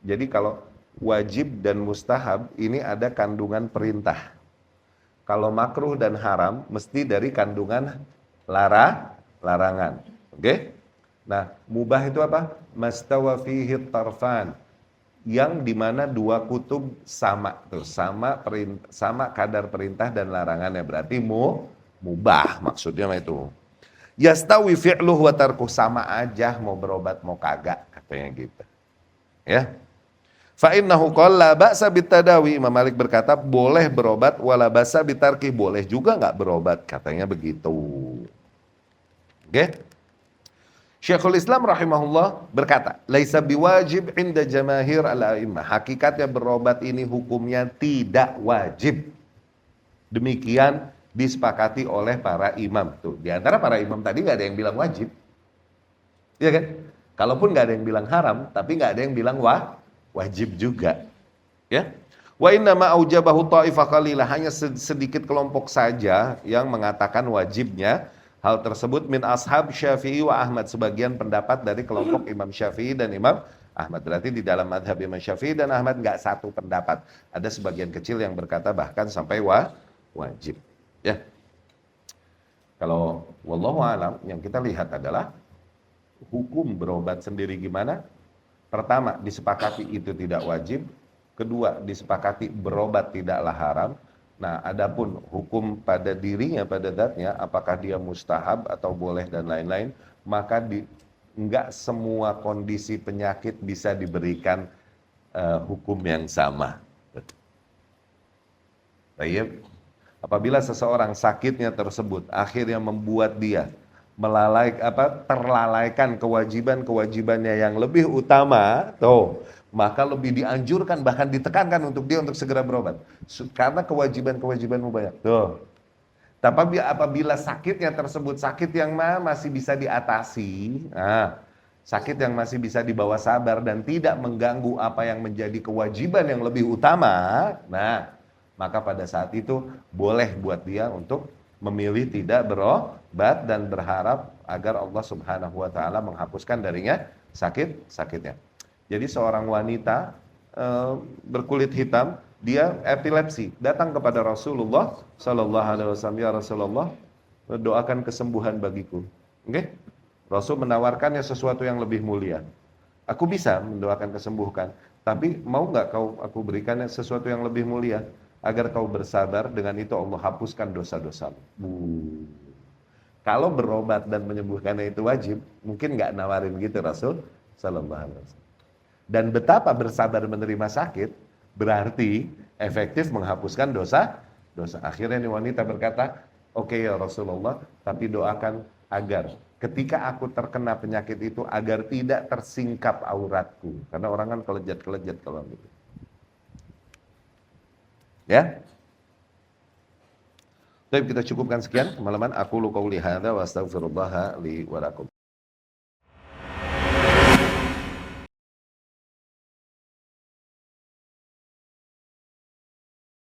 Speaker 1: Jadi kalau wajib dan mustahab ini ada kandungan perintah. Kalau makruh dan haram mesti dari kandungan larangan. Oke? Nah, mubah itu apa? Mastawa fihi tarfan. Yang dimana dua kutub sama tuh, sama kadar perintah dan larangannya, berarti mubah maksudnya itu. Yastawi fi'luhu wa tarkuh, sama aja mau berobat mau kagak, katanya gitu. Ya. Fa innahu qala la ba'sa bitadawi, Imam Malik berkata boleh berobat, wala ba'sa bitarki, boleh juga enggak berobat, katanya begitu. Oke? Syekhul Islam rahimahullah berkata, laisa biwajib inda jamaahir al-a'immah. Hakikatnya berobat ini hukumnya tidak wajib. Demikian disepakati oleh para imam. Tuh, di antara para imam tadi nggak ada yang bilang wajib. Iya kan? Kalaupun nggak ada yang bilang haram, tapi nggak ada yang bilang wajib juga. Ya. Wa inna ma aujabahu ta'ifah qalilah, hanya sedikit kelompok saja yang mengatakan wajibnya Hal tersebut min ashab Syafi'i wa Ahmad, sebagian pendapat dari kelompok Imam Syafi'i dan Imam Ahmad. Berarti di dalam madhab Imam Syafi'i dan Ahmad nggak satu pendapat. Ada sebagian kecil yang berkata bahkan sampai wajib. Ya. Kalau wallahu alam, yang kita lihat adalah hukum berobat sendiri gimana? Pertama, disepakati itu tidak wajib. Kedua, disepakati berobat tidaklah haram. Nah, adapun hukum pada dirinya, pada zatnya, apakah dia mustahab atau boleh dan lain-lain, maka enggak semua kondisi penyakit bisa diberikan hukum yang sama. Baik. Apabila seseorang sakitnya tersebut akhirnya membuat dia terlalaikan kewajiban-kewajibannya yang lebih utama, maka lebih dianjurkan, bahkan ditekankan untuk dia untuk segera berobat. Karena kewajiban-kewajibanmu banyak. Tapi apabila sakitnya tersebut sakit yang masih bisa diatasi, sakit yang masih bisa dibawa sabar dan tidak mengganggu apa yang menjadi kewajiban yang lebih utama, maka pada saat itu boleh buat dia untuk memilih tidak berobat dan berharap agar Allah Subhanahu wa taala menghapuskan darinya sakitnya. Jadi seorang wanita berkulit hitam, dia epilepsi, datang kepada Rasulullah sallallahu alaihi wasallam, ya Rasulullah, doakan kesembuhan bagiku. Oke? Rasul menawarkannya sesuatu yang lebih mulia. Aku bisa mendoakan kesembuhan, tapi mau nggak aku berikan sesuatu yang lebih mulia? Agar kau bersabar, dengan itu Allah hapuskan dosa-dosamu. Kalau berobat dan menyembuhkannya itu wajib, mungkin nggak nawarin gitu Rasul sallallahu alaihi wasallam. Dan betapa bersabar menerima sakit berarti efektif menghapuskan dosa. Akhirnya ini wanita berkata, oke ya Rasulullah, tapi doakan agar ketika aku terkena penyakit itu agar tidak tersingkap auratku, karena orang kan kelejat kalau gitu. Ya. Baik, kita cukupkan sekian pemalaman. Aku qauli hadza wa astaghfirullah li wa lakum.